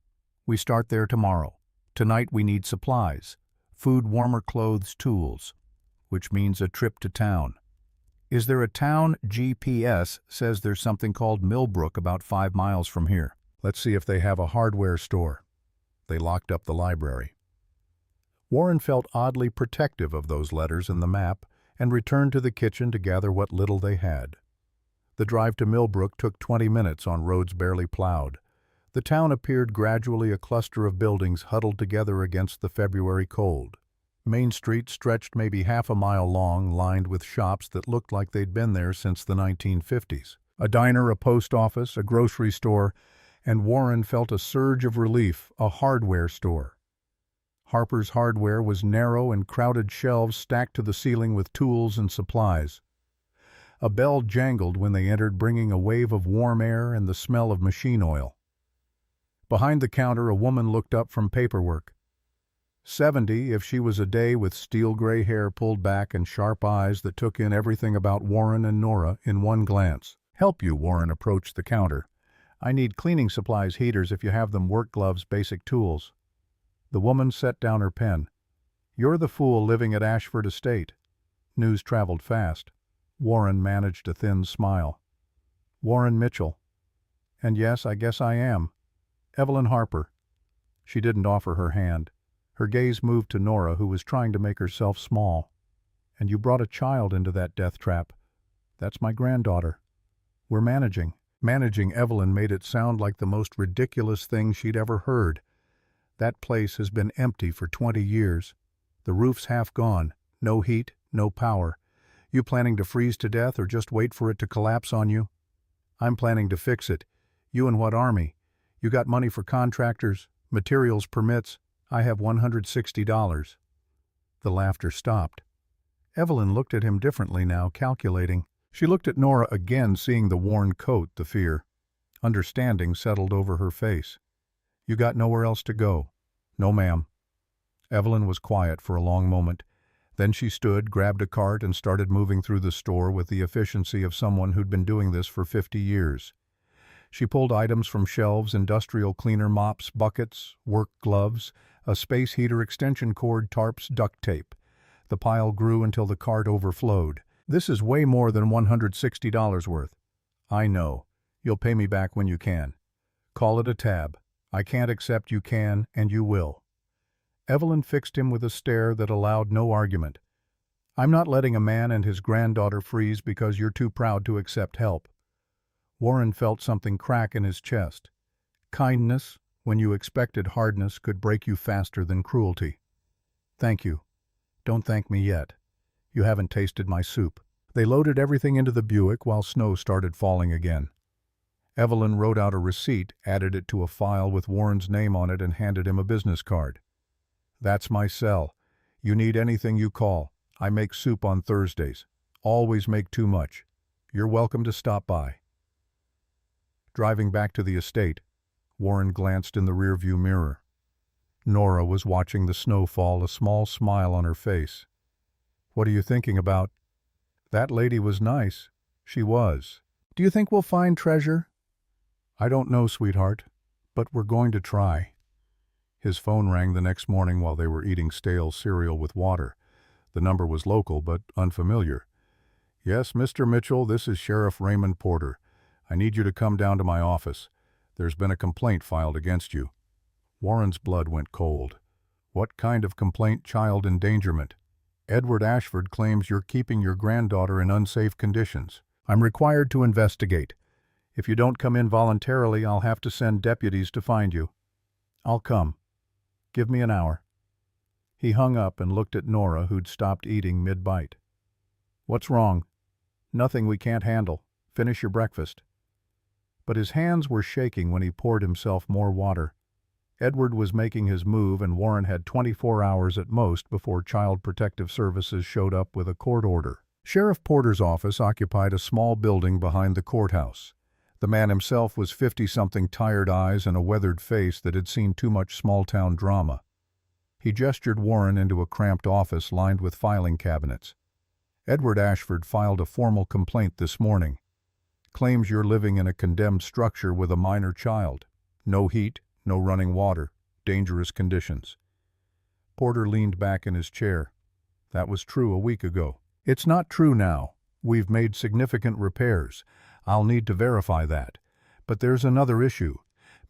[SPEAKER 1] "We start there tomorrow. Tonight we need supplies. Food, warmer clothes, tools." Which means a trip to town. "Is there a town? GPS says there's something called Millbrook about 5 miles from here. Let's see if they have a hardware store." They locked up the library. Warren felt oddly protective of those letters and the map, and returned to the kitchen to gather what little they had. The drive to Millbrook took 20 minutes on roads barely plowed. The town appeared gradually a cluster of buildings huddled together against the February cold. Main Street stretched maybe half a mile long, lined with shops that looked like they'd been there since the 1950s. A diner, a post office, a grocery store, and Warren felt a surge of relief, a hardware store. Harper's Hardware was narrow and crowded shelves stacked to the ceiling with tools and supplies. A bell jangled when they entered, bringing a wave of warm air and the smell of machine oil. Behind the counter, a woman looked up from paperwork. 70 if she was a day, with steel-gray hair pulled back and sharp eyes that took in everything about Warren and Nora in one glance. "Help you," Warren approached the counter. "I need cleaning supplies, heaters if you have them, work gloves, basic tools." The woman set down her pen. "You're the fool living at Ashford Estate." News traveled fast. Warren managed a thin smile. "Warren Mitchell. And yes, I guess I am. Evelyn Harper." She didn't offer her hand. Her gaze moved to Nora, who was trying to make herself small. "And you brought a child into that death trap." "That's my granddaughter. We're managing." Managing Evelyn made it sound like the most ridiculous thing she'd ever heard. "That place has been empty for 20 years. The roof's half gone. No heat, no power. You planning to freeze to death or just wait for it to collapse on you?" "I'm planning to fix it." "You and what army? You got money for contractors, materials, permits?" "I have $160. The laughter stopped. Evelyn looked at him differently now, calculating. She looked at Nora again, seeing the worn coat, the fear. Understanding settled over her face. "You got nowhere else to go?" "No, ma'am." Evelyn was quiet for a long moment. Then she stood, grabbed a cart, and started moving through the store with the efficiency of someone who'd been doing this for 50 years. She pulled items from shelves: industrial cleaner, mops, buckets, work gloves, a space heater, extension cord, tarps, duct tape. The pile grew until the cart overflowed. "This is way more than $160 worth." "I know. You'll pay me back when you can. Call it a tab. I can't accept you can, and you will." Evelyn fixed him with a stare that allowed no argument. "I'm not letting a man and his granddaughter freeze because you're too proud to accept help." Warren felt something crack in his chest. Kindness, when you expected hardness, could break you faster than cruelty. "Thank you. Don't thank me yet. You haven't tasted my soup." They loaded everything into the Buick while snow started falling again. Evelyn wrote out a receipt, added it to a file with Warren's name on it, and handed him a business card. "That's my cell. You need anything, you call. I make soup on Thursdays. Always make too much. You're welcome to stop by." Driving back to the estate, Warren glanced in the rearview mirror. Nora was watching the snow fall, a small smile on her face. "What are you thinking about?" "That lady was nice." "She was." "Do you think we'll find treasure?" "I don't know, sweetheart, but we're going to try." His phone rang the next morning while they were eating stale cereal with water. The number was local but unfamiliar. "Yes, Mr. Mitchell, this is Sheriff Raymond Porter. I need you to come down to my office. There's been a complaint filed against you." Warren's blood went cold. "What kind of complaint?" "Child endangerment. Edward Ashford claims you're keeping your granddaughter in unsafe conditions. I'm required to investigate. If you don't come in voluntarily, I'll have to send deputies to find you." "I'll come. Give me an hour." He hung up and looked at Nora, who'd stopped eating mid-bite. "What's wrong?" "Nothing we can't handle. Finish your breakfast." But his hands were shaking when he poured himself more water. Edward was making his move, and Warren had 24 hours at most before Child Protective Services showed up with a court order. Sheriff Porter's office occupied a small building behind the courthouse. The man himself was 50-something, tired eyes and a weathered face that had seen too much small-town drama. He gestured Warren into a cramped office lined with filing cabinets. "Edward Ashford filed a formal complaint this morning. Claims you're living in a condemned structure with a minor child. No heat, no running water, dangerous conditions." Porter leaned back in his chair. "That was true a week ago." "It's not true now. We've made significant repairs. I'll need to verify that. But there's another issue.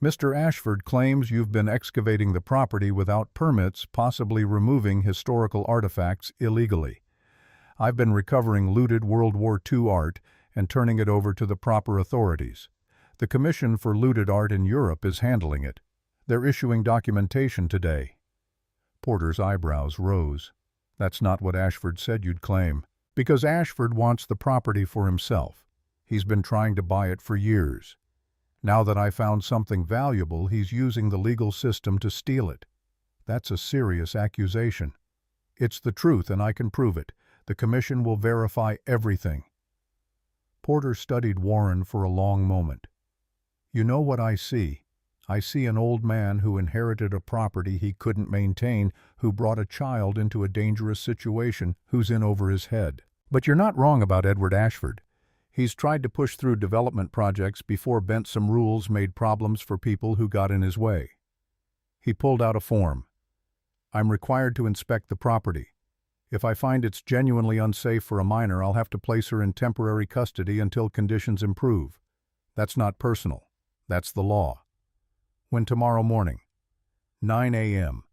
[SPEAKER 1] Mr. Ashford claims you've been excavating the property without permits, possibly removing historical artifacts illegally. I've been recovering looted World War II art and turning it over to the proper authorities. The Commission for Looted Art in Europe is handling it. They're issuing documentation today." Porter's eyebrows rose. That's not what Ashford said you'd claim. Because Ashford wants the property for himself. He's been trying to buy it for years. Now that I found something valuable, he's using the legal system to steal it. That's a serious accusation. It's the truth, and I can prove it. The commission will verify everything. Porter studied Warren for a long moment. You know what I see? I see an old man who inherited a property he couldn't maintain, who brought a child into a dangerous situation, who's in over his head. But you're not wrong about Edward Ashford. He's tried to push through development projects before bent some rules made problems for people who got in his way. He pulled out a form. I'm required to inspect the property. If I find it's genuinely unsafe for a minor, I'll have to place her in temporary custody until conditions improve. That's not personal. That's the law. When tomorrow morning? 9 a.m.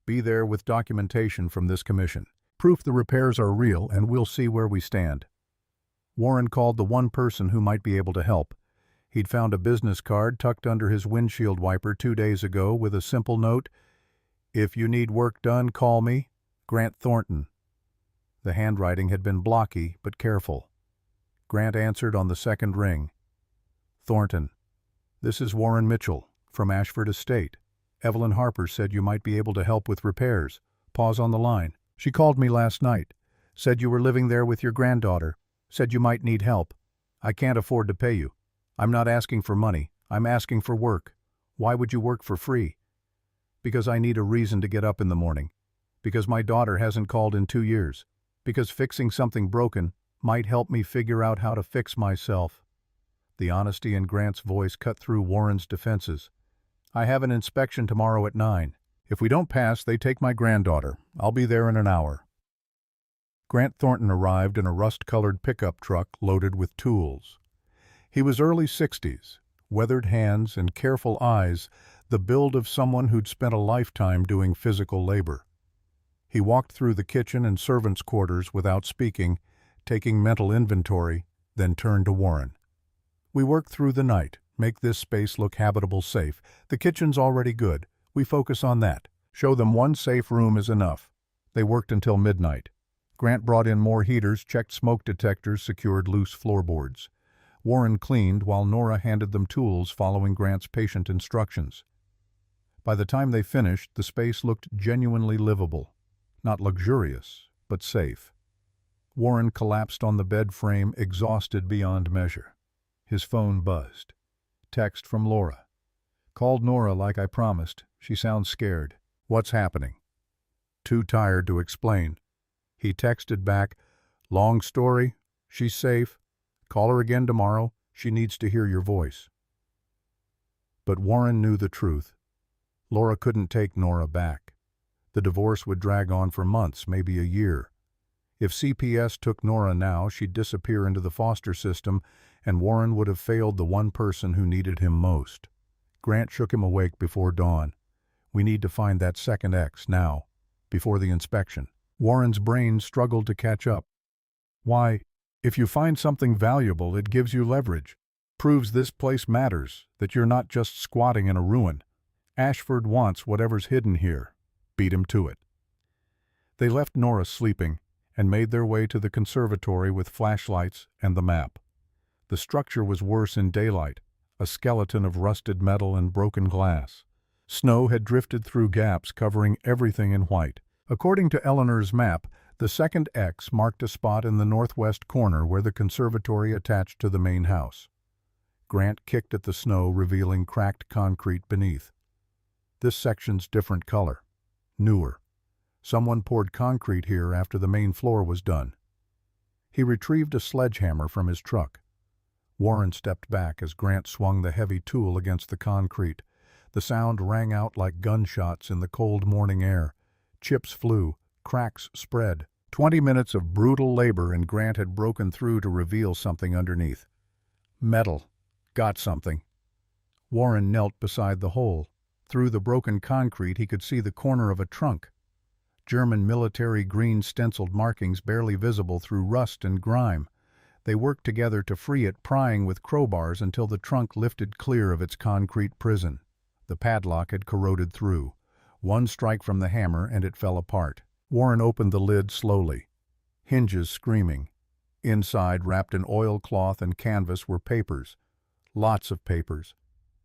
[SPEAKER 1] Be there with documentation from this commission. Proof the repairs are real, and we'll see where we stand. Warren called the one person who might be able to help. He'd found a business card tucked under his windshield wiper 2 days ago with a simple note, "If you need work done, call me, Grant Thornton." The handwriting had been blocky but careful. Grant answered on the second ring. "Thornton, this is Warren Mitchell, from Ashford Estate. Evelyn Harper said you might be able to help with repairs. Pause on the line. She called me last night. Said you were living there with your granddaughter. Said you might need help. I can't afford to pay you. I'm not asking for money. I'm asking for work. Why would you work for free? Because I need a reason to get up in the morning. Because my daughter hasn't called in 2 years. Because fixing something broken might help me figure out how to fix myself." The honesty in Grant's voice cut through Warren's defenses. "I have an inspection tomorrow at 9. If we don't pass, they take my granddaughter. I'll be there in an hour." Grant Thornton arrived in a rust-colored pickup truck loaded with tools. He was early 60s, weathered hands and careful eyes, the build of someone who'd spent a lifetime doing physical labor. He walked through the kitchen and servants' quarters without speaking, taking mental inventory, then turned to Warren. "We work through the night, make this space look habitable, safe. The kitchen's already good. We focus on that. Show them one safe room is enough." They worked until midnight. Grant brought in more heaters, checked smoke detectors, secured loose floorboards. Warren cleaned while Nora handed them tools following Grant's patient instructions. By the time they finished, the space looked genuinely livable. Not luxurious, but safe. Warren collapsed on the bed frame, exhausted beyond measure. His phone buzzed. Text from Laura. "Called Nora like I promised. She sounds scared. What's happening?" Too tired to explain. He texted back, "Long story. She's safe. Call her again tomorrow. She needs to hear your voice." But Warren knew the truth. Laura couldn't take Nora back. The divorce would drag on for months, maybe a year. If CPS took Nora now, she'd disappear into the foster system, and Warren would have failed the one person who needed him most. Grant shook him awake before dawn. "We need to find that second ex, now, before the inspection." Warren's brain struggled to catch up. "Why, if you find something valuable, it gives you leverage. Proves this place matters, that you're not just squatting in a ruin. Ashford wants whatever's hidden here. Beat him to it." They left Nora sleeping and made their way to the conservatory with flashlights and the map. The structure was worse in daylight, a skeleton of rusted metal and broken glass. Snow had drifted through gaps, covering everything in white. According to Eleanor's map, the second X marked a spot in the northwest corner where the conservatory attached to the main house. Grant kicked at the snow, revealing cracked concrete beneath. "This section's different color. Newer. Someone poured concrete here after the main floor was done." He retrieved a sledgehammer from his truck. Warren stepped back as Grant swung the heavy tool against the concrete. The sound rang out like gunshots in the cold morning air. Chips flew, cracks spread. 20 minutes of brutal labor, and Grant had broken through to reveal something underneath. Metal. Got something. Warren knelt beside the hole. Through the broken concrete he could see the corner of a trunk. German military green stenciled markings barely visible through rust and grime. They worked together to free it, prying with crowbars until the trunk lifted clear of its concrete prison. The padlock had corroded through. One strike from the hammer and it fell apart. Warren opened the lid slowly, hinges screaming. Inside, wrapped in oilcloth and canvas, were papers. Lots of papers.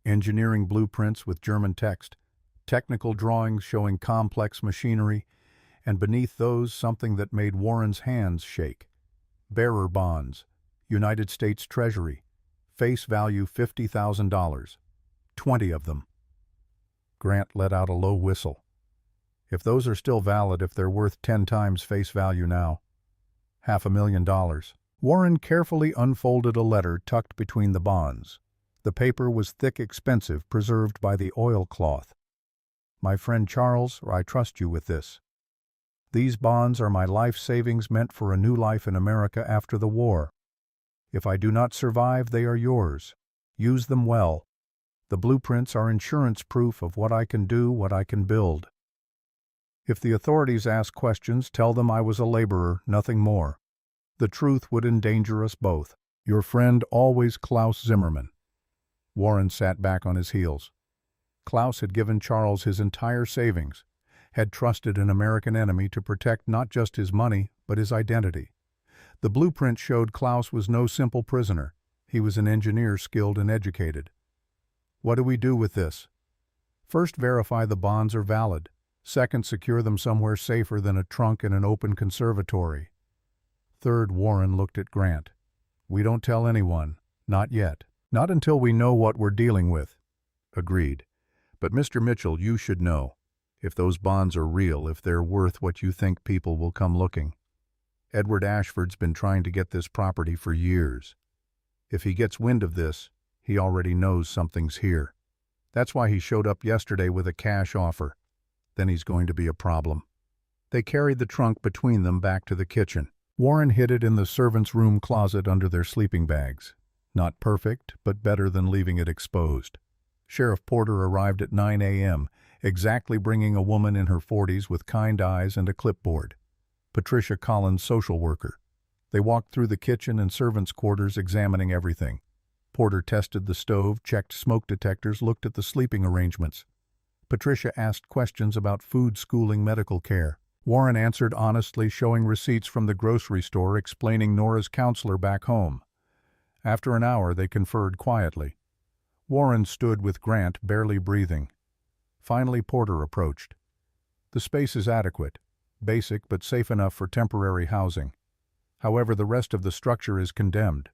[SPEAKER 1] Engineering blueprints with German text, technical drawings showing complex machinery, and beneath those something that made Warren's hands shake. Bearer bonds, United States Treasury, face value $50,000. 20 of them. Grant let out a low whistle. If those are still valid, if they're worth 10 times face value now. $500,000. Warren carefully unfolded a letter tucked between the bonds. The paper was thick, expensive, preserved by the oilcloth. My friend Charles, I trust you with this. These bonds are my life savings meant for a new life in America after the war. If I do not survive, they are yours. Use them well. The blueprints are insurance proof of what I can do, what I can build. If the authorities ask questions, tell them I was a laborer, nothing more. The truth would endanger us both. Your friend always, Klaus Zimmerman. Warren sat back on his heels. Klaus had given Charles his entire savings, had trusted an American enemy to protect not just his money, but his identity. The blueprint showed Klaus was no simple prisoner. He was an engineer skilled and educated. What do we do with this? First, verify the bonds are valid. Second, secure them somewhere safer than a trunk in an open conservatory. Third, Warren looked at Grant. We don't tell anyone. Not yet. Not until we know what we're dealing with. Agreed. But Mr. Mitchell, you should know. If those bonds are real, if they're worth what you think, people will come looking. Edward Ashford's been trying to get this property for years. If he gets wind of this, he already knows something's here. That's why he showed up yesterday with a cash offer. Then he's going to be a problem. They carried the trunk between them back to the kitchen. Warren hid it in the servants' room closet under their sleeping bags. Not perfect, but better than leaving it exposed. Sheriff Porter arrived at 9 a.m., exactly bringing a woman in her 40s with kind eyes and a clipboard. Patricia Collins, social worker. They walked through the kitchen and servants' quarters, examining everything. Porter tested the stove, checked smoke detectors, looked at the sleeping arrangements. Patricia asked questions about food, schooling, medical care. Warren answered honestly, showing receipts from the grocery store, explaining Nora's counselor back home. After an hour, they conferred quietly. Warren stood with Grant, barely breathing. Finally, Porter approached. The space is adequate, basic but safe enough for temporary housing. However, the rest of the structure is condemned.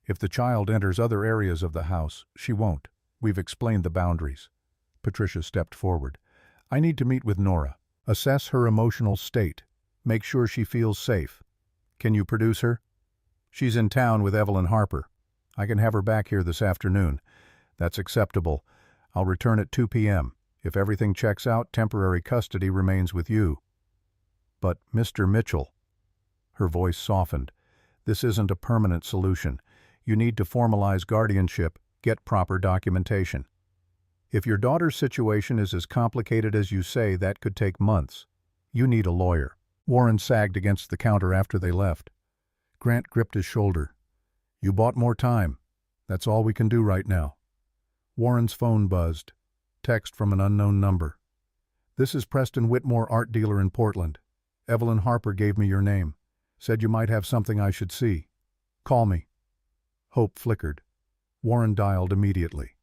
[SPEAKER 1] If the child enters other areas of the house, she won't. We've explained the boundaries. Patricia stepped forward. I need to meet with Nora. Assess her emotional state. Make sure she feels safe. Can you produce her? She's in town with Evelyn Harper. I can have her back here this afternoon. That's acceptable. I'll return at 2 p.m. If everything checks out, temporary custody remains with you. But, Mr. Mitchell, her voice softened, this isn't a permanent solution. You need to formalize guardianship, get proper documentation. If your daughter's situation is as complicated as you say, that could take months. You need a lawyer. Warren sagged against the counter after they left. Grant gripped his shoulder. You bought more time. That's all we can do right now. Warren's phone buzzed. Text from an unknown number. This is Preston Whitmore, art dealer in Portland. Evelyn Harper gave me your name. Said you might have something I should see. Call me. Hope flickered. Warren dialed immediately.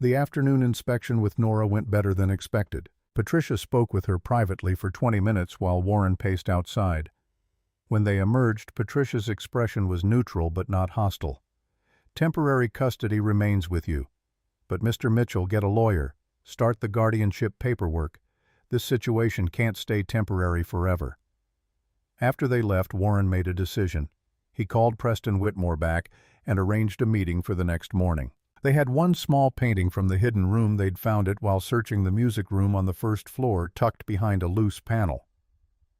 [SPEAKER 1] The afternoon inspection with Nora went better than expected. Patricia spoke with her privately for 20 minutes while Warren paced outside. When they emerged, Patricia's expression was neutral but not hostile. Temporary custody remains with you. But Mr. Mitchell, get a lawyer. Start the guardianship paperwork. This situation can't stay temporary forever. After they left, Warren made a decision. He called Preston Whitmore back and arranged a meeting for the next morning. They had one small painting from the hidden room. They'd found it while searching the music room on the first floor, tucked behind a loose panel.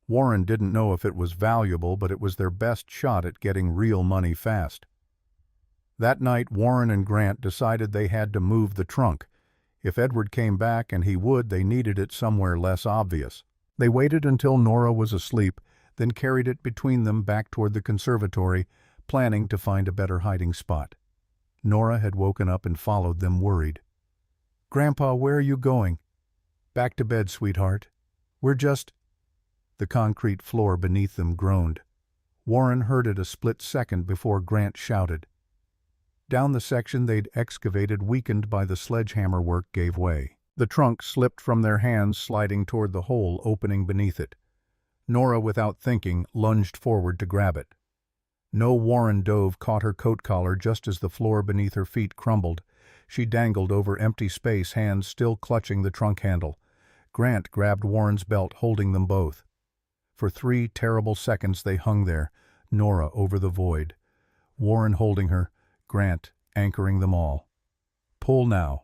[SPEAKER 1] Warren didn't know if it was valuable, but it was their best shot at getting real money fast. That night, Warren and Grant decided they had to move the trunk. If Edward came back, and he would, they needed it somewhere less obvious. They waited until Nora was asleep, then carried it between them back toward the conservatory, planning to find a better hiding spot. Nora had woken up and followed them, worried. Grandpa, where are you going? Back to bed, sweetheart. We're just... The concrete floor beneath them groaned. Warren heard it a split second before Grant shouted. Down the section they'd excavated, weakened by the sledgehammer work, gave way. The trunk slipped from their hands, sliding toward the hole opening beneath it. Nora, without thinking, lunged forward to grab it. No, Warren dove, caught her coat collar just as the floor beneath her feet crumbled. She dangled over empty space, hands still clutching the trunk handle. Grant grabbed Warren's belt, holding them both. For 3 terrible seconds they hung there, Nora over the void. Warren holding her, Grant anchoring them all. Pull now.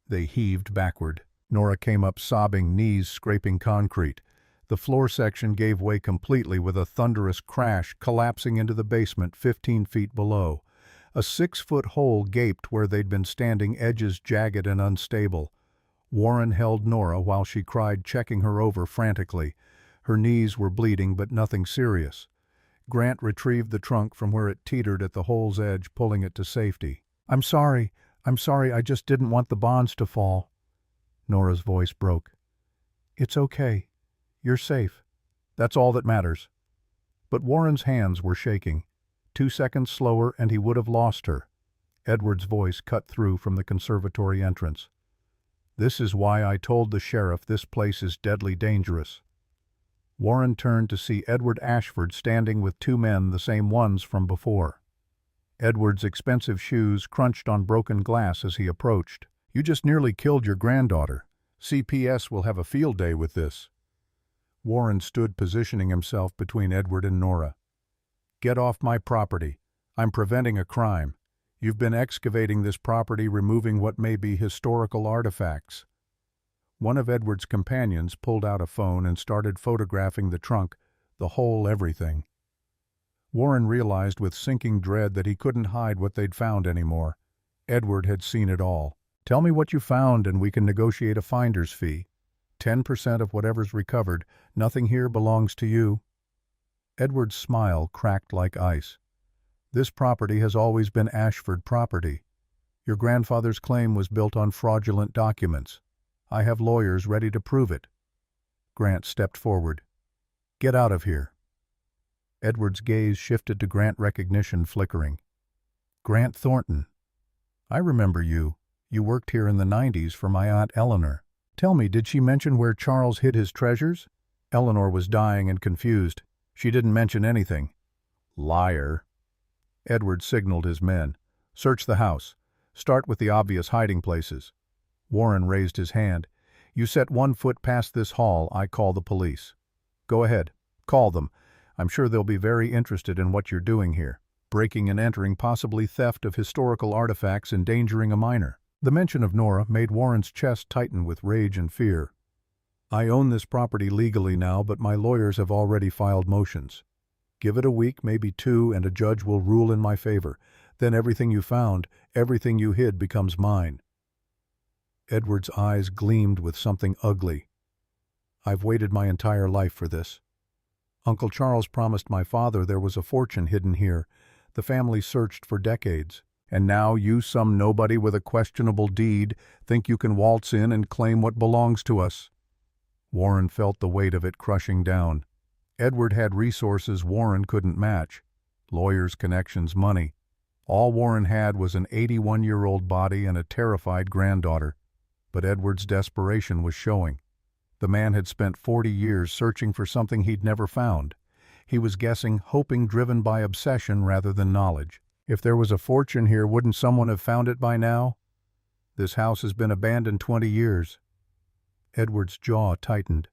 [SPEAKER 1] They heaved backward. Nora came up sobbing, knees scraping concrete. The floor section gave way completely with a thunderous crash, collapsing into the basement 15 feet below. A 6-foot hole gaped where they'd been standing, edges jagged and unstable. Warren held Nora while she cried, checking her over frantically. Her knees were bleeding, but nothing serious. Grant retrieved the trunk from where it teetered at the hole's edge, pulling it to safety. I'm sorry, I just didn't want the bonds to fall." Nora's voice broke. "It's okay. You're safe. That's all that matters." But Warren's hands were shaking. 2 seconds slower and he would have lost her. Edward's voice cut through from the conservatory entrance. "This is why I told the sheriff this place is deadly dangerous." Warren turned to see Edward Ashford standing with 2 men, the same ones from before. Edward's expensive shoes crunched on broken glass as he approached. "You just nearly killed your granddaughter. CPS will have a field day with this." Warren stood, positioning himself between Edward and Nora. "Get off my property. I'm preventing a crime. You've been excavating this property, removing what may be historical artifacts." One of Edward's companions pulled out a phone and started photographing the trunk, the hole, everything. Warren realized with sinking dread that he couldn't hide what they'd found anymore. Edward had seen it all. "Tell me what you found and we can negotiate a finder's fee. 10% of whatever's recovered. Nothing here belongs to you." Edward's smile cracked like ice. "This property has always been Ashford property. Your grandfather's claim was built on fraudulent documents. I have lawyers ready to prove it." Grant stepped forward. "Get out of here." Edward's gaze shifted to Grant, recognition flickering. "Grant Thornton. I remember you. You worked here in the 90s for my Aunt Eleanor. Tell me, did she mention where Charles hid his treasures?" Eleanor was dying and confused. "She didn't mention anything." "Liar." Edward signaled his men. "Search the house. Start with the obvious hiding places." Warren raised his hand. "You set 1 foot past this hall, I call the police." "Go ahead. Call them. I'm sure they'll be very interested in what you're doing here. Breaking and entering, possibly theft of historical artifacts, endangering a minor." The mention of Nora made Warren's chest tighten with rage and fear. "I own this property legally now, but my lawyers have already filed motions. Give it a week, maybe 2, and a judge will rule in my favor. Then everything you found, everything you hid, becomes mine." Edward's eyes gleamed with something ugly. "I've waited my entire life for this. Uncle Charles promised my father there was a fortune hidden here. The family searched for decades. And now you, some nobody with a questionable deed, think you can waltz in and claim what belongs to us." Warren felt the weight of it crushing down. Edward had resources Warren couldn't match. Lawyers, connections, money. All Warren had was an 81-year-old body and a terrified granddaughter. But Edward's desperation was showing. The man had spent 40 years searching for something he'd never found. He was guessing, hoping, driven by obsession rather than knowledge. If there was a fortune here, wouldn't someone have found it by now? This house has been abandoned 20 years. Edward's jaw tightened.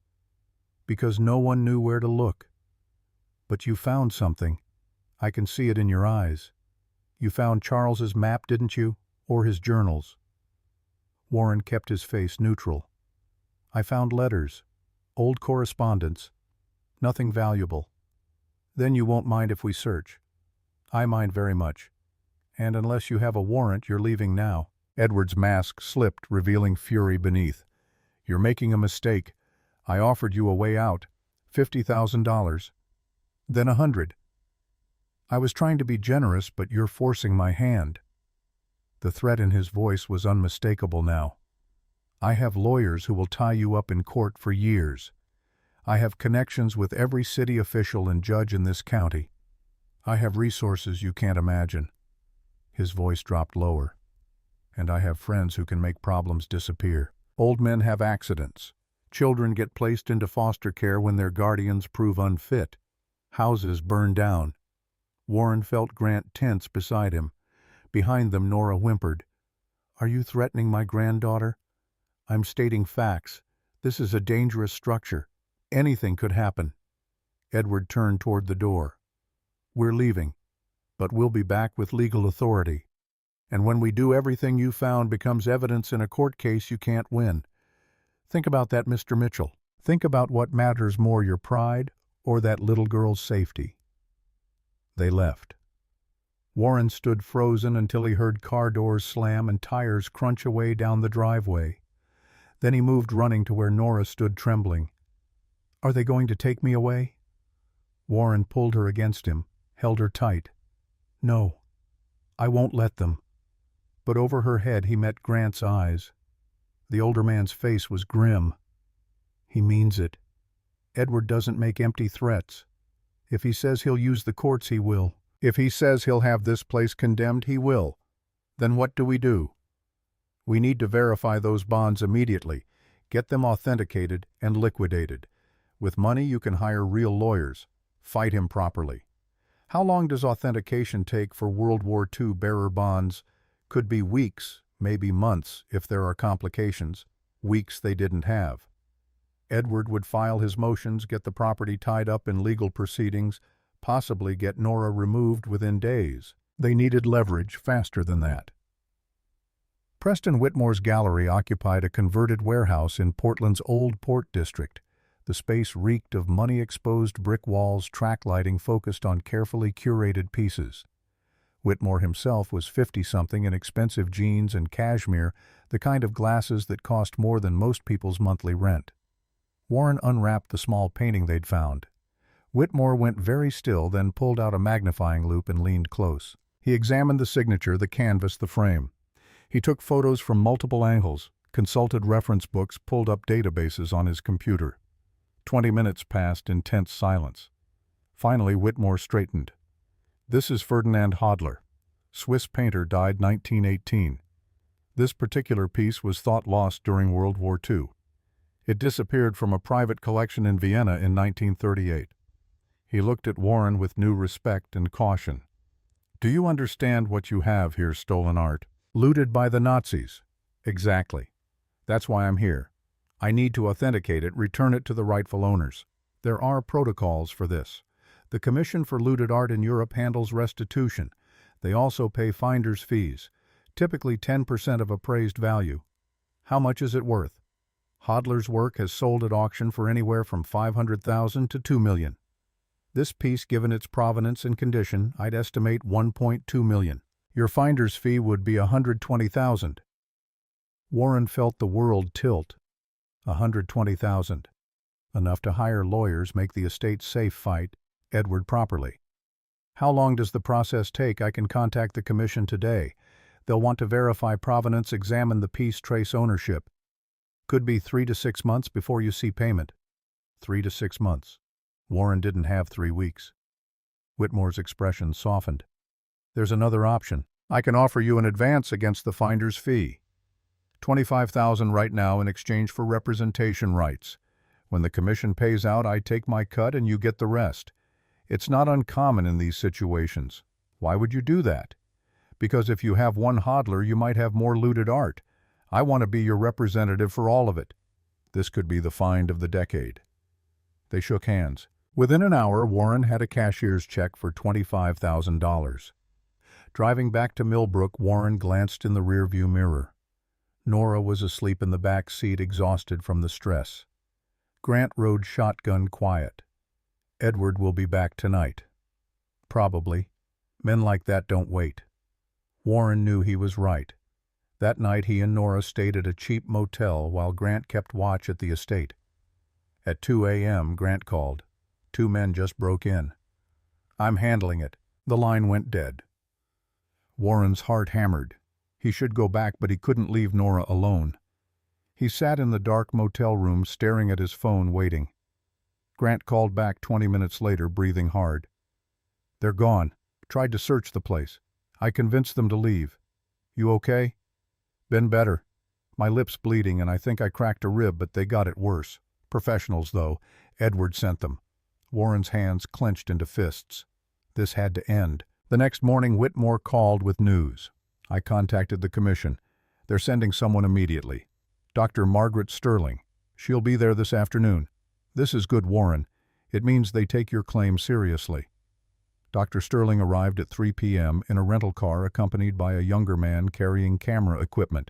[SPEAKER 1] "Because no one knew where to look. But you found something. I can see it in your eyes. You found Charles's map, didn't you? Or his journals?" Warren kept his face neutral. "I found letters. Old correspondence. Nothing valuable." "Then you won't mind if we search." "I mind very much. And unless you have a warrant, you're leaving now." Edward's mask slipped, revealing fury beneath. "You're making a mistake. I offered you a way out. $50,000. Then 100. I was trying to be generous, but you're forcing my hand." The threat in his voice was unmistakable now. "I have lawyers who will tie you up in court for years. I have connections with every city official and judge in this county. I have resources you can't imagine." His voice dropped lower. "And I have friends who can make problems disappear. Old men have accidents. Children get placed into foster care when their guardians prove unfit. Houses burn down." Warren felt Grant tense beside him. Behind them, Nora whimpered, "Are you threatening my granddaughter?" "I'm stating facts. This is a dangerous structure. Anything could happen." Edward turned toward the door. "We're leaving, but we'll be back with legal authority. And when we do, everything you found becomes evidence in a court case you can't win. Think about that, Mr. Mitchell. Think about what matters more, your pride or that little girl's safety." They left. Warren stood frozen until he heard car doors slam and tires crunch away down the driveway. Then he moved, running to where Nora stood trembling. "Are they going to take me away?" Warren pulled her against him, held her tight. "No, I won't let them." But over her head he met Grant's eyes. The older man's face was grim. "He means it. Edward doesn't make empty threats. If he says he'll use the courts, he will. If he says he'll have this place condemned, he will. Then what do? We need to verify those bonds immediately, get them authenticated and liquidated. With money, you can hire real lawyers. Fight him properly. How long does authentication take for World War II bearer bonds? Could be weeks, maybe months if there are complications. Weeks they didn't have. Edward would file his motions, get the property tied up in legal proceedings, possibly get Nora removed within days. They needed leverage faster than that. Preston Whitmore's gallery occupied a converted warehouse in Portland's Old Port District. The space reeked of money-exposed brick walls, track lighting focused on carefully curated pieces. Whitmore himself was 50-something in expensive jeans and cashmere, the kind of glasses that cost more than most people's monthly rent. Warren unwrapped the small painting they'd found. Whitmore went very still, then pulled out a magnifying loupe and leaned close. He examined the signature, the canvas, the frame. He took photos from multiple angles, consulted reference books, pulled up databases on his computer. 20 minutes passed in tense silence. Finally, Whitmore straightened. "This is Ferdinand Hodler. Swiss painter, died 1918. This particular piece was thought lost during World War II. It disappeared from a private collection in Vienna in 1938. He looked at Warren with new respect and caution. "Do you understand what you have here? Stolen art? Looted by the Nazis?" "Exactly. That's why I'm here. I need to authenticate it, return it to the rightful owners. There are protocols for this. The Commission for Looted Art in Europe handles restitution. They also pay finder's fees, typically 10% of appraised value. How much is it worth?" Hodler's work has sold at auction for anywhere from $500,000 to $2 million. This piece, given its provenance and condition, I'd estimate $1.2 million. Your finder's fee would be $120,000. Warren felt the world tilt. $120,000. Enough to hire lawyers, make the estate safe, fight Edward properly. "How long does the process take?" "I can contact the commission today. They'll want to verify provenance, examine the piece, trace ownership. Could be 3 to 6 months before you see payment." 3 to 6 months. Warren didn't have 3 weeks. Whitmore's expression softened. "There's another option. I can offer you an advance against the finder's fee. $25,000 right now in exchange for representation rights. When the commission pays out, I take my cut and you get the rest. It's not uncommon in these situations." "Why would you do that?" "Because if you have one hodler, you might have more looted art. I want to be your representative for all of it. This could be the find of the decade." They shook hands. Within an hour, Warren had a cashier's check for $25,000. Driving back to Millbrook, Warren glanced in the rearview mirror. Nora was asleep in the back seat, exhausted from the stress. Grant rode shotgun, quiet. Edward will be back tonight. Probably. Men like that don't wait. Warren knew he was right. That night he and Nora stayed at a cheap motel while Grant kept watch at the estate. At 2 a.m., Grant called. 2 men just broke in. "I'm handling it." The line went dead. Warren's heart hammered. He should go back, but he couldn't leave Nora alone. He sat in the dark motel room, staring at his phone, waiting. Grant called back 20 minutes later, breathing hard. "They're gone. Tried to search the place. I convinced them to leave. You okay?" "Been better. My lip's bleeding and I think I cracked a rib, but they got it worse. Professionals, though. Edward sent them." Warren's hands clenched into fists. This had to end. The next morning, Whitmore called with news. "I contacted the commission. They're sending someone immediately. Dr. Margaret Sterling. She'll be there this afternoon. This is good, Warren. It means they take your claim seriously." Dr. Sterling arrived at 3 p.m. in a rental car accompanied by a younger man carrying camera equipment.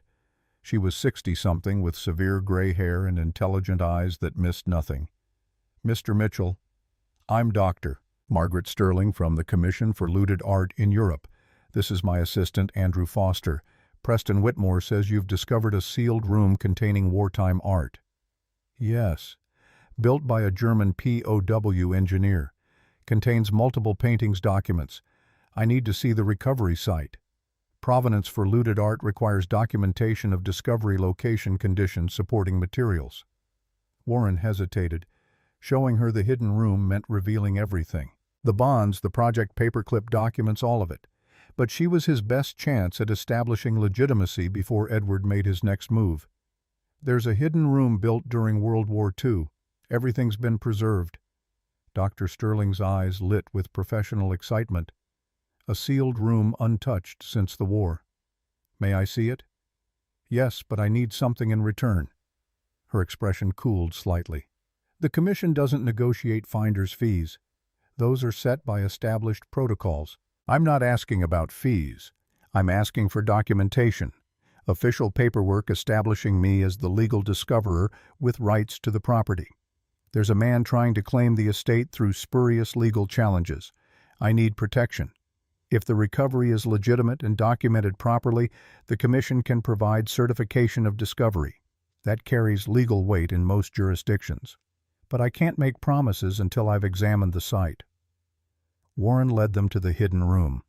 [SPEAKER 1] She was 60-something with severe gray hair and intelligent eyes that missed nothing. "Mr. Mitchell, I'm Dr. Margaret Sterling from the Commission for Looted Art in Europe. This is my assistant, Andrew Foster. Preston Whitmore says you've discovered a sealed room containing wartime art." "Yes. Built by a German POW engineer. Contains multiple paintings documents. I need to see the recovery site. Provenance for looted art requires documentation of discovery location conditions supporting materials." Warren hesitated. Showing her the hidden room meant revealing everything. The bonds, the project paperclip documents, all of it. But she was his best chance at establishing legitimacy before Edward made his next move. "There's a hidden room built during World War II. Everything's been preserved." Dr. Sterling's eyes lit with professional excitement. "A sealed room untouched since the war. May I see it?" "Yes, but I need something in return." Her expression cooled slightly. "The commission doesn't negotiate finder's fees. Those are set by established protocols. I'm not asking about fees. I'm asking for documentation. Official paperwork establishing me as the legal discoverer with rights to the property. There's a man trying to claim the estate through spurious legal challenges. I need protection. If the recovery is legitimate and documented properly, the commission can provide certification of discovery. That carries legal weight in most jurisdictions. But I can't make promises until I've examined the site." Warren led them to the hidden room.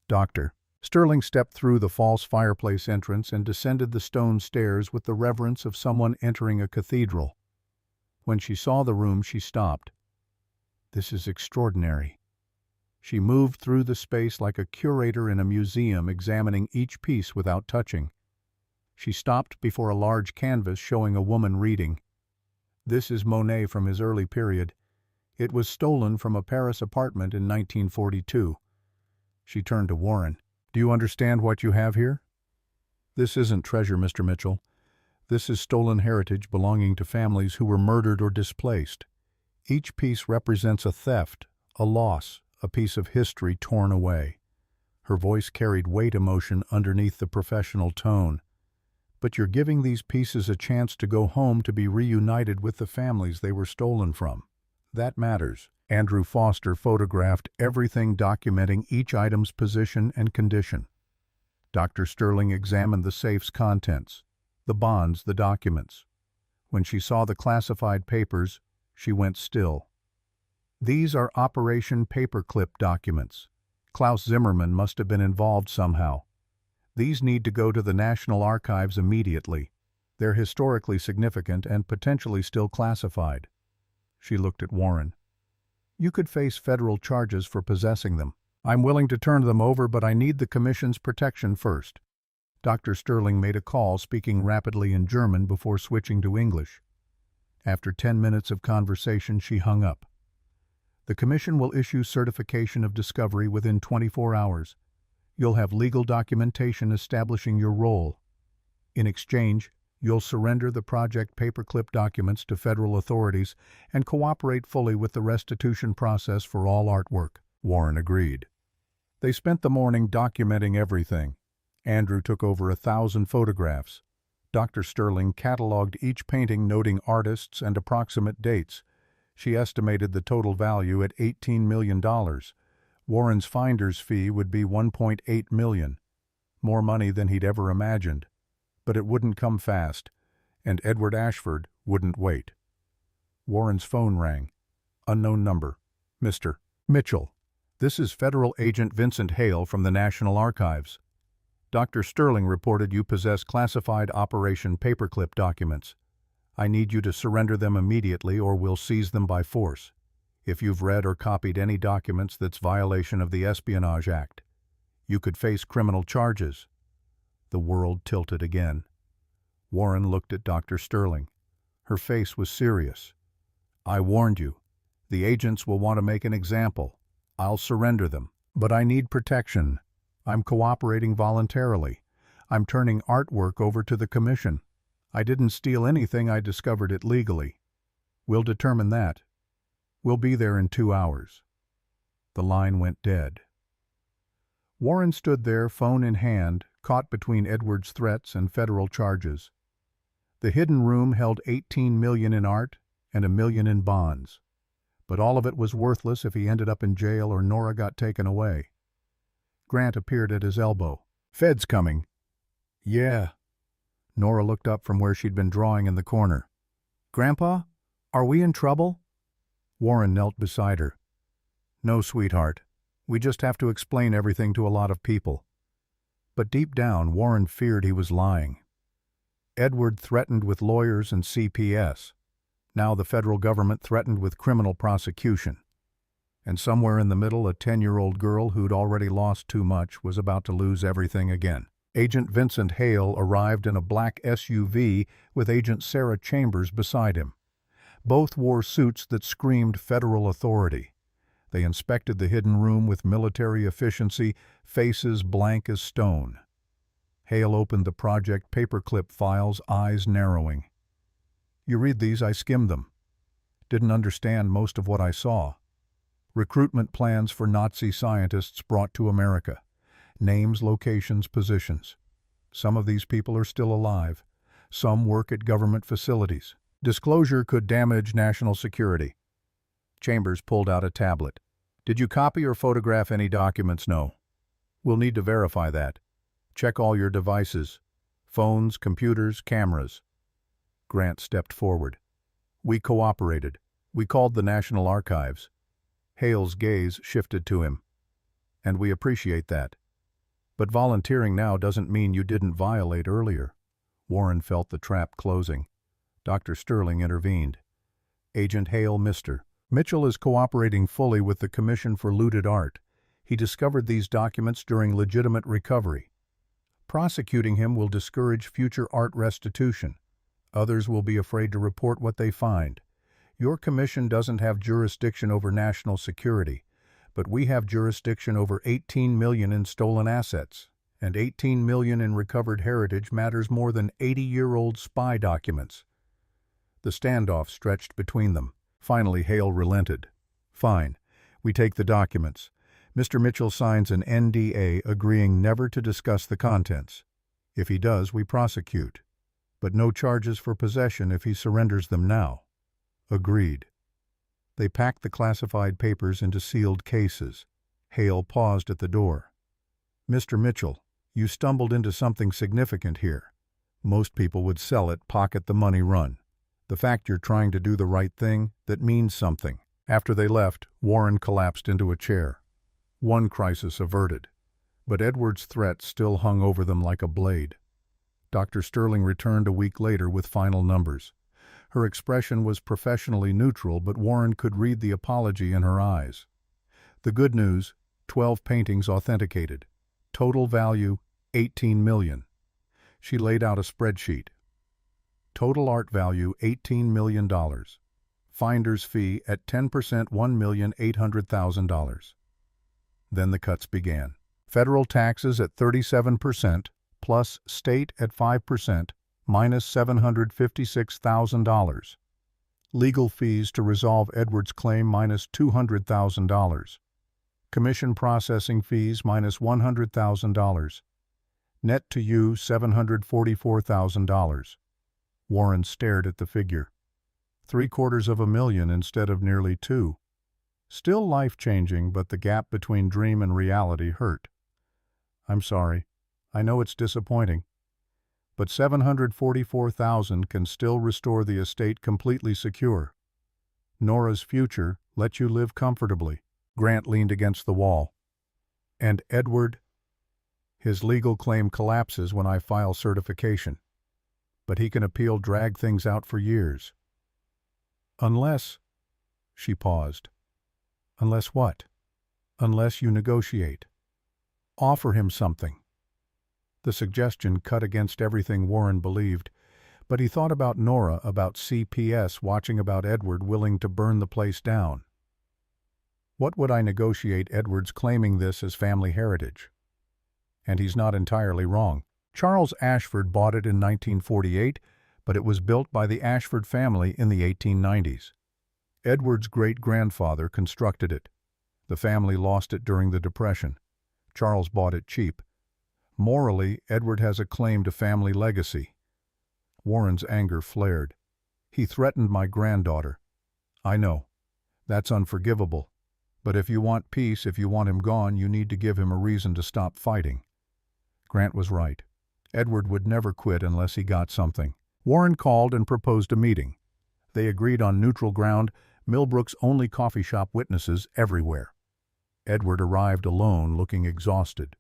[SPEAKER 1] "Doctor." Sterling stepped through the false fireplace entrance and descended the stone stairs with the reverence of someone entering a cathedral. When she saw the room, she stopped. "This is extraordinary." She moved through the space like a curator in a museum, examining each piece without touching. She stopped before a large canvas showing a woman reading. "This is Monet from his early period. It was stolen from a Paris apartment in 1942. She turned to Warren. "Do you understand what you have here? This isn't treasure, Mr. Mitchell. This is stolen heritage belonging to families who were murdered or displaced. Each piece represents a theft, a loss, a piece of history torn away." Her voice carried weight emotion underneath the professional tone. "But you're giving these pieces a chance to go home, to be reunited with the families they were stolen from. That matters." Andrew Foster photographed everything, documenting each item's position and condition. Dr. Sterling examined the safe's contents, the bonds, the documents. When she saw the classified papers, she went still. "These are Operation Paperclip documents. Klaus Zimmermann must have been involved somehow. These need to go to the National Archives immediately. They're historically significant and potentially still classified." She looked at Warren. "You could face federal charges for possessing them. I'm willing to turn them over, but I need the commission's protection first." Dr. Sterling made a call, speaking rapidly in German before switching to English. After 10 minutes of conversation, she hung up. "The commission will issue certification of discovery within 24 hours. You'll have legal documentation establishing your role. In exchange, you'll surrender the project paperclip documents to federal authorities and cooperate fully with the restitution process for all artwork." Warren agreed. They spent the morning documenting everything. Andrew took over 1,000 photographs. Dr. Sterling cataloged each painting, noting artists and approximate dates. She estimated the total value at $18 million. Warren's finder's fee would be $1.8 million. More money than he'd ever imagined. But it wouldn't come fast, and Edward Ashford wouldn't wait. Warren's phone rang. Unknown number. "Mr. Mitchell, this is Federal Agent Vincent Hale from the National Archives. Dr. Sterling reported you possess classified Operation Paperclip documents. I need you to surrender them immediately or we'll seize them by force. If you've read or copied any documents that's violation of the Espionage Act, you could face criminal charges." The world tilted again. Warren looked at Dr. Sterling. Her face was serious. "I warned you. The agents will want to make an example. I'll surrender them. But I need protection. I'm cooperating voluntarily. I'm turning artwork over to the commission. I didn't steal anything, I discovered it legally. We'll determine that. We'll be there in 2 hours." The line went dead. Warren stood there, phone in hand, caught between Edward's threats and federal charges. The hidden room held $18 million in art and $1 million in bonds. But all of it was worthless if he ended up in jail or Nora got taken away. Grant appeared at his elbow. "Fed's coming." "Yeah." Nora looked up from where she'd been drawing in the corner. "Grandpa, are we in trouble?" Warren knelt beside her. "No, sweetheart. We just have to explain everything to a lot of people." But deep down, Warren feared he was lying. Edward threatened with lawyers and CPS. Now the federal government threatened with criminal prosecution. And somewhere in the middle, a 10-year-old girl who'd already lost too much was about to lose everything again. Agent Vincent Hale arrived in a black SUV with Agent Sarah Chambers beside him. Both wore suits that screamed federal authority. They inspected the hidden room with military efficiency, faces blank as stone. Hale opened the project paperclip files, eyes narrowing. "You read these, I skimmed them. Didn't understand most of what I saw. Recruitment plans for Nazi scientists brought to America. Names, locations, positions. Some of these people are still alive. Some work at government facilities. Disclosure could damage national security." Chambers pulled out a tablet. "Did you copy or photograph any documents? No. We'll need to verify that. Check all your devices. Phones, computers, cameras." Grant stepped forward. "We cooperated. We called the National Archives." Hale's gaze shifted to him. "And we appreciate that. But volunteering now doesn't mean you didn't violate earlier." Warren felt the trap closing. Dr. Sterling intervened. "Agent Hale, Mr. Mitchell is cooperating fully with the Commission for Looted Art. He discovered these documents during legitimate recovery. Prosecuting him will discourage future art restitution. Others will be afraid to report what they find. Your commission doesn't have jurisdiction over national security, but we have jurisdiction over $18 million in stolen assets, and $18 million in recovered heritage matters more than 80-year-old spy documents." The standoff stretched between them. Finally, Hale relented. "Fine. We take the documents. Mr. Mitchell signs an NDA agreeing never to discuss the contents. If he does, we prosecute. But no charges for possession if he surrenders them now." "Agreed." They packed the classified papers into sealed cases. Hale paused at the door. "Mr. Mitchell, you stumbled into something significant here. Most people would sell it, pocket the money, run. The fact you're trying to do the right thing, that means something." After they left, Warren collapsed into a chair. One crisis averted. But Edward's threat still hung over them like a blade. Dr. Sterling returned a week later with final numbers. Her expression was professionally neutral, but Warren could read the apology in her eyes. The good news, 12 paintings authenticated. Total value, $18 million. She laid out a spreadsheet. Total art value, $18 million. Finder's fee at 10%, $1,800,000. Then the cuts began. Federal taxes at 37%, plus state at 5%, minus $756,000. Legal fees to resolve Edward's claim minus $200,000. Commission processing fees minus $100,000. Net to you $744,000. Warren stared at the figure. $750,000 instead of nearly $2 million. Still life-changing, but the gap between dream and reality hurt. "I'm sorry. I know it's disappointing. But $744,000 can still restore the estate completely secure. Nora's future let you live comfortably." Grant leaned against the wall. "And Edward? His legal claim collapses when I file certification." but he can appeal, drag things out for years. Unless, she paused. Unless what? Unless you negotiate. Offer him something. The suggestion cut against everything Warren believed, but he thought about Nora, about CPS watching, about Edward willing to burn the place down. What would I negotiate? Edward's claiming this as family heritage. And he's not entirely wrong. Charles Ashford bought it in 1948, but it was built by the Ashford family in the 1890s. Edward's great-grandfather constructed it. The family lost it during the Depression. Charles bought it cheap. Morally, Edward has a claim to family legacy. Warren's anger flared. He threatened my granddaughter. I know. That's unforgivable. But if you want peace, if you want him gone, you need to give him a reason to stop fighting. Grant was right. Edward would never quit unless he got something. Warren called and proposed a meeting. They agreed on neutral ground, Millbrook's only coffee shop, witnesses everywhere. Edward arrived alone, looking exhausted.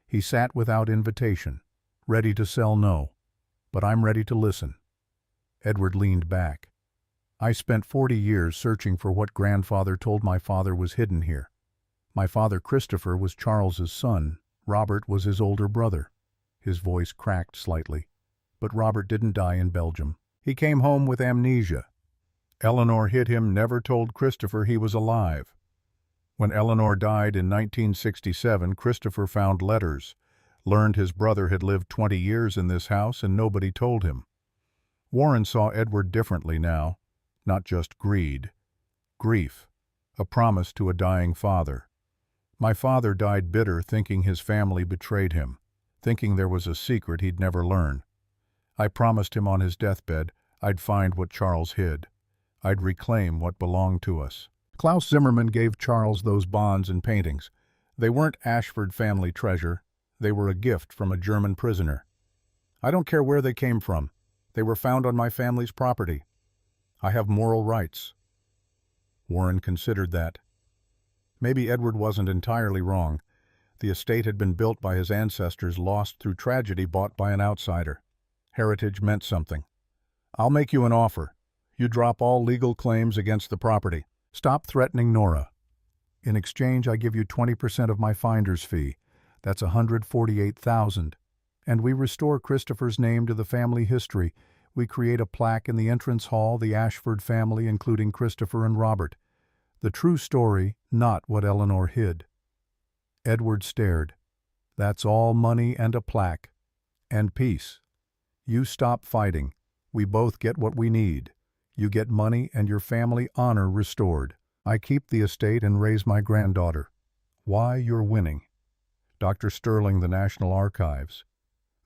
[SPEAKER 1] He sat without invitation, ready to sell no. But I'm ready to listen. Edward leaned back. I spent 40 years searching for what grandfather told my father was hidden here. My father, Christopher, was Charles's son. Robert was his older brother. His voice cracked slightly. But Robert didn't die in Belgium. He came home with amnesia. Eleanor hid him, never told Christopher he was alive. When Eleanor died in 1967, Christopher found letters, learned his brother had lived 20 years in this house and nobody told him. Warren saw Edward differently now, not just greed, grief, a promise to a dying father. My father died bitter, thinking his family betrayed him, thinking there was a secret he'd never learn. I promised him on his deathbed I'd find what Charles hid. I'd reclaim what belonged to us. Klaus Zimmermann gave Charles those bonds and paintings. They weren't Ashford family treasure. They were a gift from a German prisoner. I don't care where they came from. They were found on my family's property. I have moral rights. Warren considered that. Maybe Edward wasn't entirely wrong. The estate had been built by his ancestors, lost through tragedy, bought by an outsider. Heritage meant something. I'll make you an offer. You drop all legal claims against the property. Stop threatening Nora. In exchange, I give you 20% of my finder's fee. That's $148,000. And we restore Christopher's name to the family history. We create a plaque in the entrance hall, the Ashford family, including Christopher and Robert. The true story, not what Eleanor hid. Edward stared. That's all money and a plaque. And peace. You stop fighting. We both get what we need. You get money and your family honor restored. I keep the estate and raise my granddaughter. Why, you're winning. Dr. Sterling, the National Archives.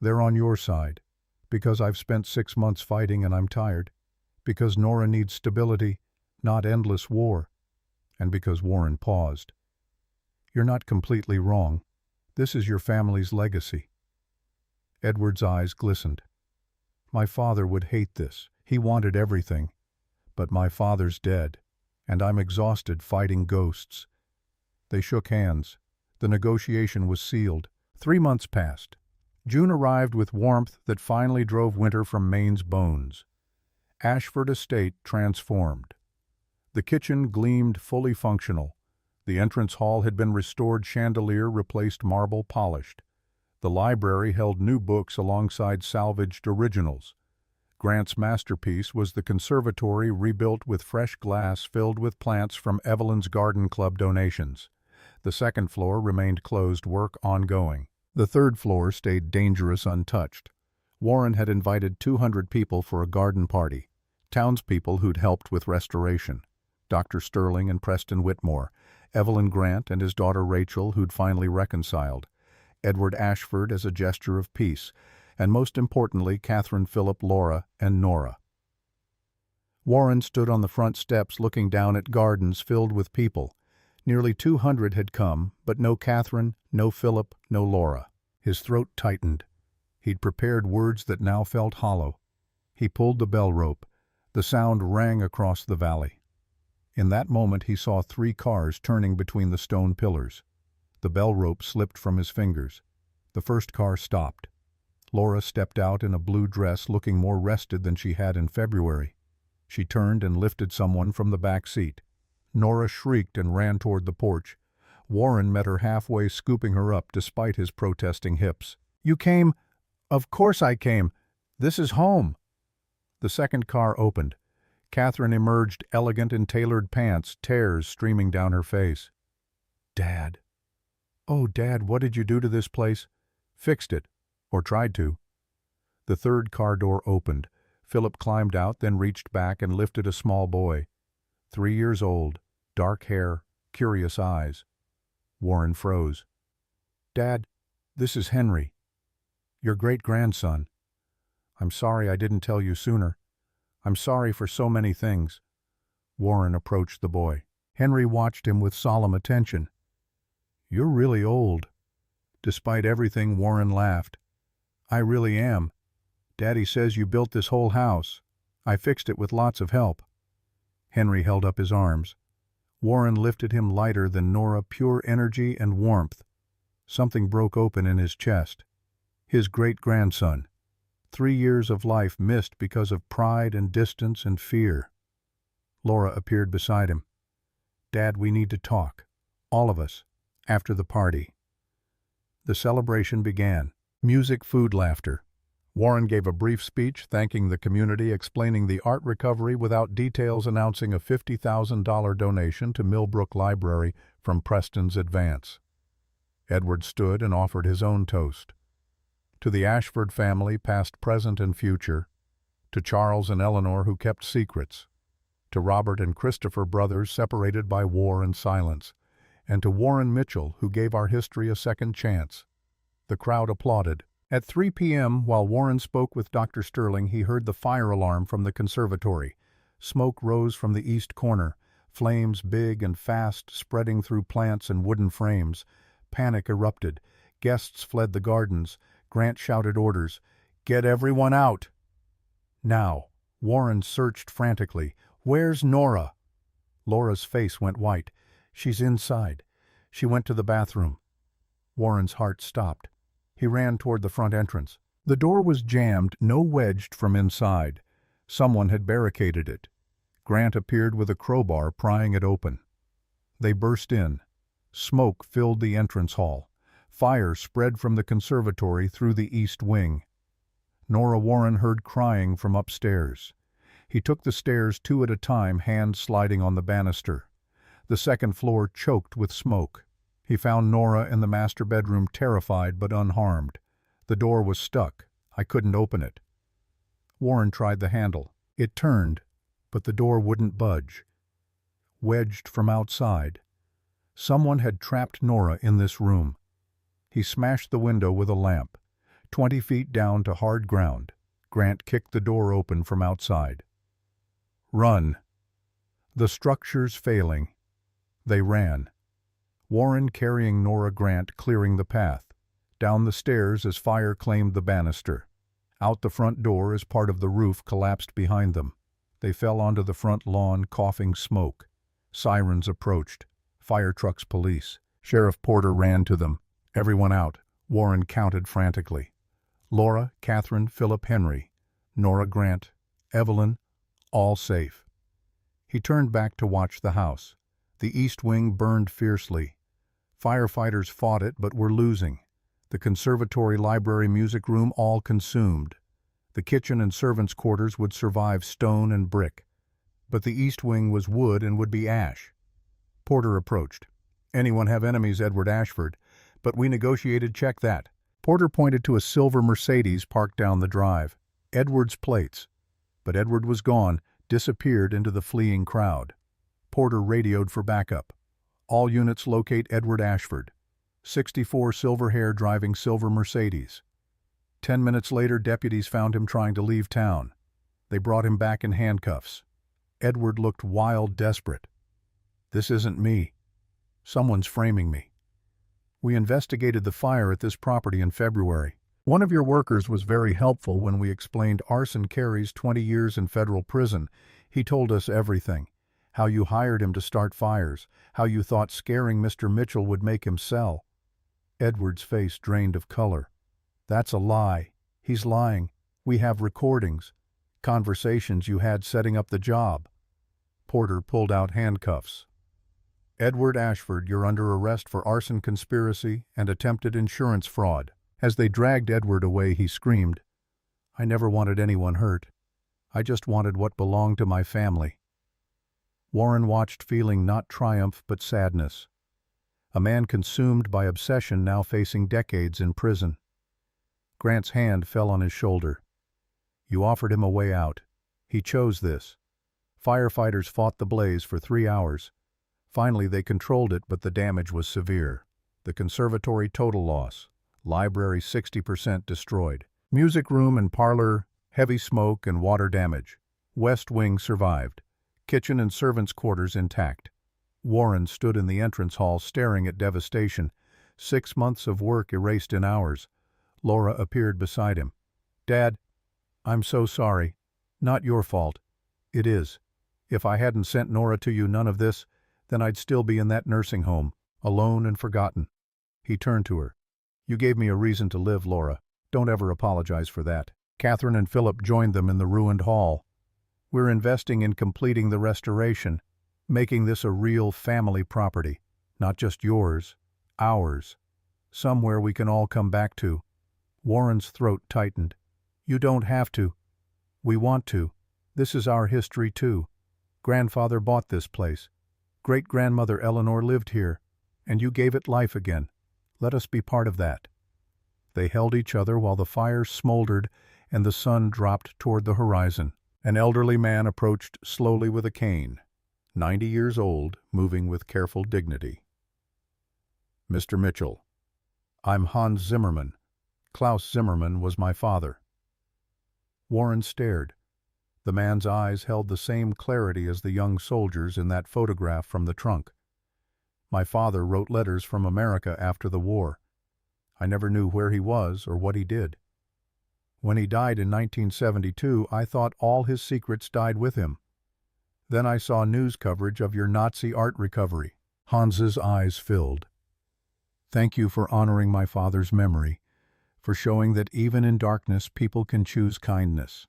[SPEAKER 1] They're on your side. Because I've spent 6 months fighting and I'm tired. Because Nora needs stability, not endless war. And because Warren paused. You're not completely wrong. This is your family's legacy. Edward's eyes glistened. My father would hate this. He wanted everything. But my father's dead, and I'm exhausted fighting ghosts. They shook hands. The negotiation was sealed. 3 months passed. June arrived with warmth that finally drove winter from Maine's bones. Ashford Estate transformed. The kitchen gleamed fully functional. The entrance hall had been restored, chandelier replaced, marble polished. The library held new books alongside salvaged originals. Grant's masterpiece was the conservatory, rebuilt with fresh glass filled with plants from Evelyn's Garden Club donations. The second floor remained closed, work ongoing. The third floor stayed dangerous, untouched. Warren had invited 200 people for a garden party, townspeople who'd helped with restoration. Dr. Sterling and Preston Whitmore, Evelyn Grant and his daughter Rachel, who'd finally reconciled, Edward Ashford as a gesture of peace, and most importantly, Catherine, Philip, Laura, and Nora. Warren stood on the front steps looking down at gardens filled with people. Nearly 200 had come, but no Catherine, no Philip, no Laura. His throat tightened. He'd prepared words that now felt hollow. He pulled the bell rope. The sound rang across the valley. In that moment he saw 3 cars turning between the stone pillars. The bell rope slipped from his fingers. The first car stopped. Laura stepped out in a blue dress, looking more rested than she had in February. She turned and lifted someone from the back seat. Nora shrieked and ran toward the porch. Warren met her halfway, scooping her up despite his protesting hips. "You came?" "Of course I came. This is home." The second car opened. Catherine emerged, elegant in tailored pants, tears streaming down her face. "Dad." "Oh, Dad, what did you do to this place?" "Fixed it. Or tried to." The third car door opened. Philip climbed out, then reached back and lifted a small boy. 3 years old, dark hair, curious eyes. Warren froze. "Dad, this is Henry. Your great-grandson. I'm sorry I didn't tell you sooner. I'm sorry for so many things." Warren approached the boy. Henry watched him with solemn attention. "You're really old." Despite everything, Warren laughed. "I really am. Daddy says you built this whole house. I fixed it with lots of help." Henry held up his arms. Warren lifted him lighter than Nora, pure energy and warmth. Something broke open in his chest. His great-grandson. 3 years of life missed because of pride and distance and fear. Laura appeared beside him. "Dad, we need to talk. All of us. After the party." The celebration began. Music, food, laughter. Warren gave a brief speech thanking the community, explaining the art recovery without details, announcing a $50,000 donation to Millbrook Library from Preston's Advance. Edward stood and offered his own toast. To the Ashford family, past, present, and future. To Charles and Eleanor, who kept secrets. To Robert and Christopher, brothers separated by war and silence. And to Warren Mitchell, who gave our history a second chance. The crowd applauded. At 3 p.m., while Warren spoke with Dr. Sterling, he heard the fire alarm from the conservatory. Smoke rose from the east corner, flames big and fast spreading through plants and wooden frames. Panic erupted. Guests fled the gardens. Grant shouted orders. "Get everyone out!" Now. Warren searched frantically. "Where's Nora?" Laura's face went white. "She's inside." She went to the bathroom. Warren's heart stopped. He ran toward the front entrance. The door was jammed, no wedged from inside. Someone had barricaded it. Grant appeared with a crowbar, prying it open. They burst in. Smoke filled the entrance hall. Fire spread from the conservatory through the east wing. Nora Warren heard crying from upstairs. He took the stairs 2 at a time, hands sliding on the banister. The second floor choked with smoke. He found Nora in the master bedroom, terrified but unharmed. The door was stuck. I couldn't open it. Warren tried the handle. It turned, but the door wouldn't budge. Wedged from outside. Someone had trapped Nora in this room. He smashed the window with a lamp. 20 feet down to hard ground. Grant kicked the door open from outside. "Run." The structure's failing. They ran. Warren carrying Nora, Grant clearing the path. Down the stairs as fire claimed the banister. Out the front door as part of the roof collapsed behind them. They fell onto the front lawn, coughing smoke. Sirens approached. Fire trucks, police. Sheriff Porter ran to them. Everyone out. Warren counted frantically. Laura, Catherine, Philip, Henry. Nora, Grant, Evelyn, all safe. He turned back to watch the house. The east wing burned fiercely. Firefighters fought it but were losing. The conservatory, library, music room all consumed. The kitchen and servants' quarters would survive stone and brick. But the east wing was wood and would be ash. Porter approached. "Anyone have enemies, Edward Ashford? But we negotiated, check that." Porter pointed to a silver Mercedes parked down the drive. Edward's plates. But Edward was gone, disappeared into the fleeing crowd. Porter radioed for backup. "All units locate Edward Ashford. 64 silver hair driving silver Mercedes." 10 minutes later, deputies found him trying to leave town. They brought him back in handcuffs. Edward looked wild, desperate. "This isn't me. Someone's framing me. We investigated the fire at this property in February. One of your workers was very helpful when we explained arson carries 20 years in federal prison. He told us everything. How you hired him to start fires, how you thought scaring Mr. Mitchell would make him sell." Edward's face drained of color. "That's a lie. He's lying. We have recordings. Conversations you had setting up the job. Porter pulled out handcuffs. Edward Ashford, you're under arrest for arson conspiracy and attempted insurance fraud. As they dragged Edward away, he screamed, I never wanted anyone hurt. I just wanted what belonged to my family. Warren watched, feeling not triumph but sadness. A man consumed by obsession now facing decades in prison. Grant's hand fell on his shoulder. You offered him a way out. He chose this. Firefighters fought the blaze for 3 hours. Finally they controlled it, but the damage was severe. The conservatory total loss. Library 60% destroyed. Music room and parlor, heavy smoke and water damage. West wing survived. Kitchen and servants' quarters intact. Warren stood in the entrance hall staring at devastation. 6 months of work erased in hours. Laura appeared beside him. Dad, I'm so sorry. Not your fault. It is. If I hadn't sent Nora to you, none of this, then I'd still be in that nursing home, alone and forgotten. He turned to her. You gave me a reason to live, Laura. Don't ever apologize for that. Catherine and Philip joined them in the ruined hall. We're investing in completing the restoration, making this a real family property, not just yours, ours. Somewhere we can all come back to. Warren's throat tightened. You don't have to. We want to. This is our history too. Grandfather bought this place. Great-grandmother Eleanor lived here, and you gave it life again. Let us be part of that. They held each other while the fire smoldered and the sun dropped toward the horizon. An elderly man approached slowly with a cane, 90 years old, moving with careful dignity. Mr. Mitchell, I'm Hans Zimmerman. Klaus Zimmerman was my father. Warren stared. The man's eyes held the same clarity as the young soldier's in that photograph from the trunk. My father wrote letters from America after the war. I never knew where he was or what he did. When he died in 1972, I thought all his secrets died with him. Then I saw news coverage of your Nazi art recovery. Hans's eyes filled. Thank you for honoring my father's memory, for showing that even in darkness people can choose kindness.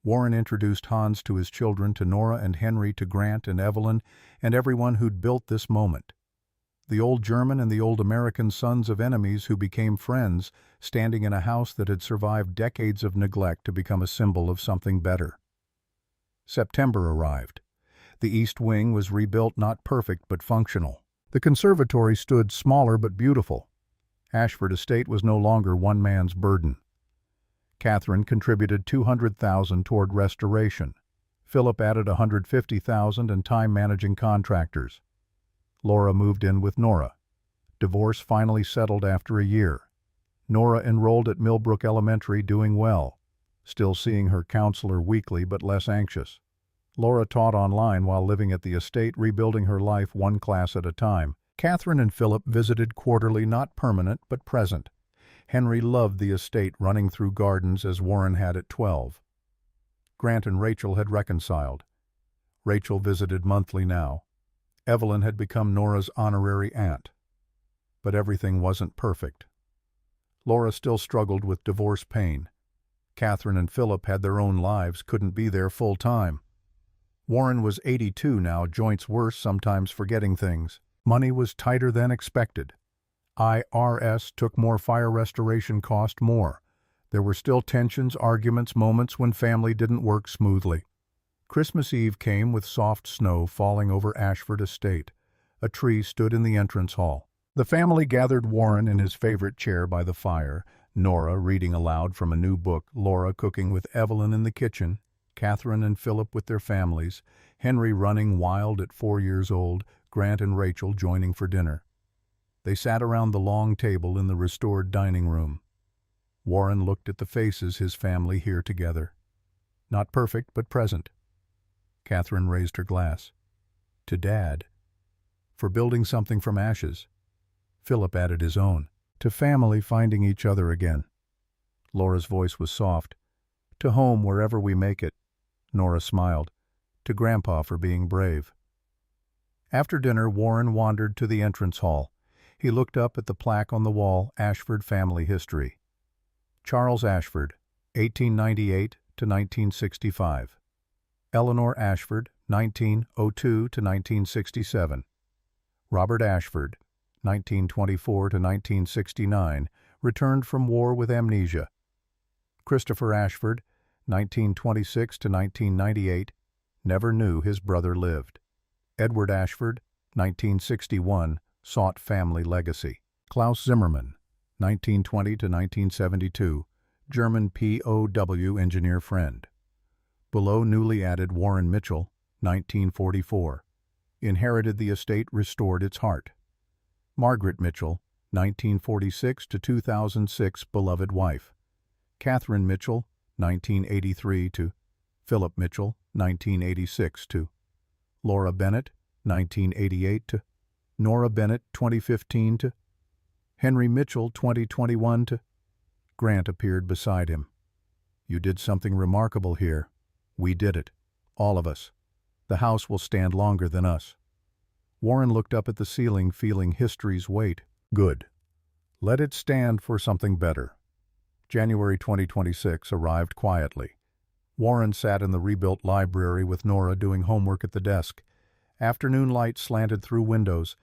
[SPEAKER 1] Warren introduced Hans to his children, to Nora and Henry, to Grant and Evelyn, and everyone who'd built this moment. The old German and the old American sons of enemies who became friends, standing in a house that had survived decades of neglect to become a symbol of something better. September arrived. The East Wing was rebuilt, not perfect but functional. The conservatory stood smaller but beautiful. Ashford Estate was no longer one man's burden. Catherine contributed $200,000 toward restoration. Philip added $150,000 and time managing contractors. Laura moved in with Nora. Divorce finally settled after a year. Nora enrolled at Millbrook Elementary, doing well, still seeing her counselor weekly but less anxious. Laura taught online while living at the estate, rebuilding her life one class at a time. Catherine and Philip visited quarterly, not permanent but present. Henry loved the estate, running through gardens as Warren had at 12. Grant and Rachel had reconciled. Rachel visited monthly now. Evelyn had become Nora's honorary aunt. But everything wasn't perfect. Laura still struggled with divorce pain. Catherine and Philip had their own lives, couldn't be there full time. Warren was 82 now, joints worse, sometimes forgetting things. Money was tighter than expected. IRS took more, fire restoration cost more. There were still tensions, arguments, moments when family didn't work smoothly. Christmas Eve came with soft snow falling over Ashford Estate. A tree stood in the entrance hall. The family gathered, Warren in his favorite chair by the fire, Nora reading aloud from a new book, Laura cooking with Evelyn in the kitchen, Catherine and Philip with their families, Henry running wild at 4 years old, Grant and Rachel joining for dinner. They sat around the long table in the restored dining room. Warren looked at the faces his family here together. Not perfect, but present. Catherine raised her glass. To Dad. For building something from ashes. Philip added his own. To family finding each other again. Laura's voice was soft. To home wherever we make it. Nora smiled. To Grandpa for being brave. After dinner, Warren wandered to the entrance hall. He looked up at the plaque on the wall, Ashford Family History. Charles Ashford, 1898 to 1965. Eleanor Ashford, 1902 to 1967. Robert Ashford, 1924 to 1969, returned from war with amnesia. Christopher Ashford, 1926 to 1998, never knew his brother lived. Edward Ashford, 1961, sought family legacy. Klaus Zimmermann, 1920 to 1972, German POW engineer friend. Below newly added Warren Mitchell, 1944, inherited the estate, restored its heart. Margaret Mitchell, 1946 to 2006, beloved wife. Catherine Mitchell, 1983 to Philip Mitchell, 1986 to Laura Bennett, 1988 to Nora Bennett, 2015 to Henry Mitchell, 2021 to Grant appeared beside him. You did something remarkable here. We did it. All of us. The house will stand longer than us. Warren looked up at the ceiling, feeling history's weight. Good. Let it stand for something better. January 2026 arrived quietly. Warren sat in the rebuilt library with Nora doing homework at the desk. Afternoon light slanted through windows.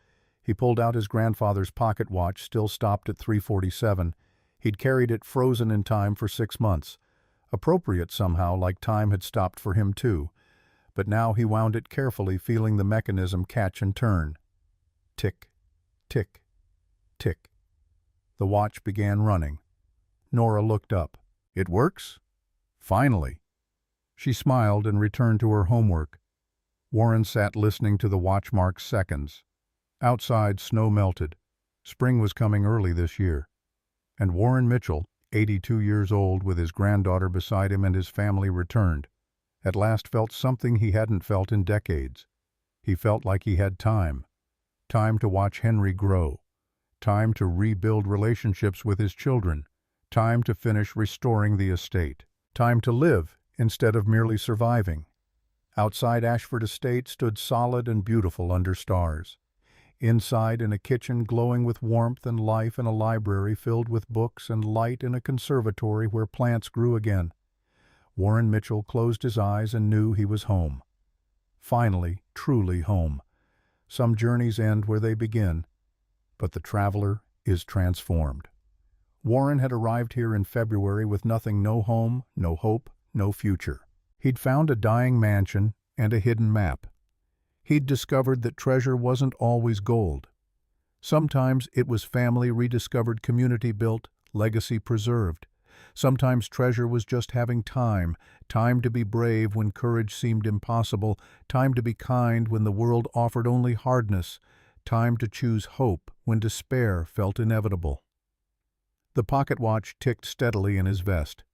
[SPEAKER 1] He pulled out his grandfather's pocket watch, still stopped at 3:47. He'd carried it frozen in time for 6 months. Appropriate somehow, like time had stopped for him too. But now he wound it carefully, feeling the mechanism catch and turn. Tick, tick, tick. The watch began running. Nora looked up. It works? Finally. She smiled and returned to her homework. Warren sat listening to the watch mark seconds. Outside, snow melted. Spring was coming early this year. And Warren Mitchell, 82 years old, with his granddaughter beside him and his family, returned. At last felt something he hadn't felt in decades. He felt like he had time. Time to watch Henry grow. Time to rebuild relationships with his children. Time to finish restoring the estate. Time to live instead of merely surviving. Outside Ashford Estate stood solid and beautiful under stars. Inside, in a kitchen glowing with warmth and life, in a library filled with books and light, in a conservatory where plants grew again. Warren Mitchell closed his eyes and knew he was home. Finally, truly home. Some journeys end where they begin, but the traveler is transformed. Warren had arrived here in February with nothing, no home, no hope, no future. He'd found a dying mansion and a hidden map. He'd discovered that treasure wasn't always gold. Sometimes it was family rediscovered, community built, legacy preserved. Sometimes treasure was just having time, time to be brave when courage seemed impossible, time to be kind when the world offered only hardness, time to choose hope when despair felt inevitable. The pocket watch ticked steadily in his vest.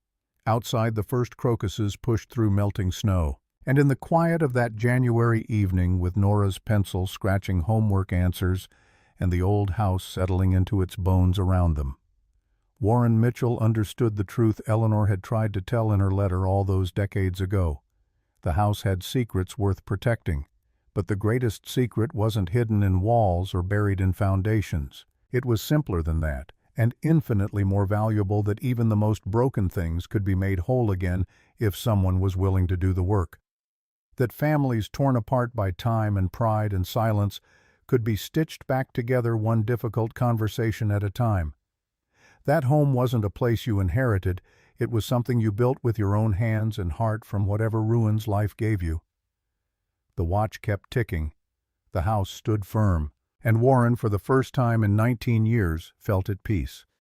[SPEAKER 1] Outside, the first crocuses pushed through melting snow. And in the quiet of that January evening, with Nora's pencil scratching homework answers and the old house settling into its bones around them, Warren Mitchell understood the truth Eleanor had tried to tell in her letter all those decades ago. The house had secrets worth protecting, but the greatest secret wasn't hidden in walls or buried in foundations. It was simpler than that, and infinitely more valuable, that even the most broken things could be made whole again if someone was willing to do the work. That families torn apart by time and pride and silence could be stitched back together, one difficult conversation at a time. That home wasn't a place you inherited, it was something you built with your own hands and heart from whatever ruins life gave you. The watch kept ticking. The house stood firm, and Warren, for the first time in 19 years, felt at peace.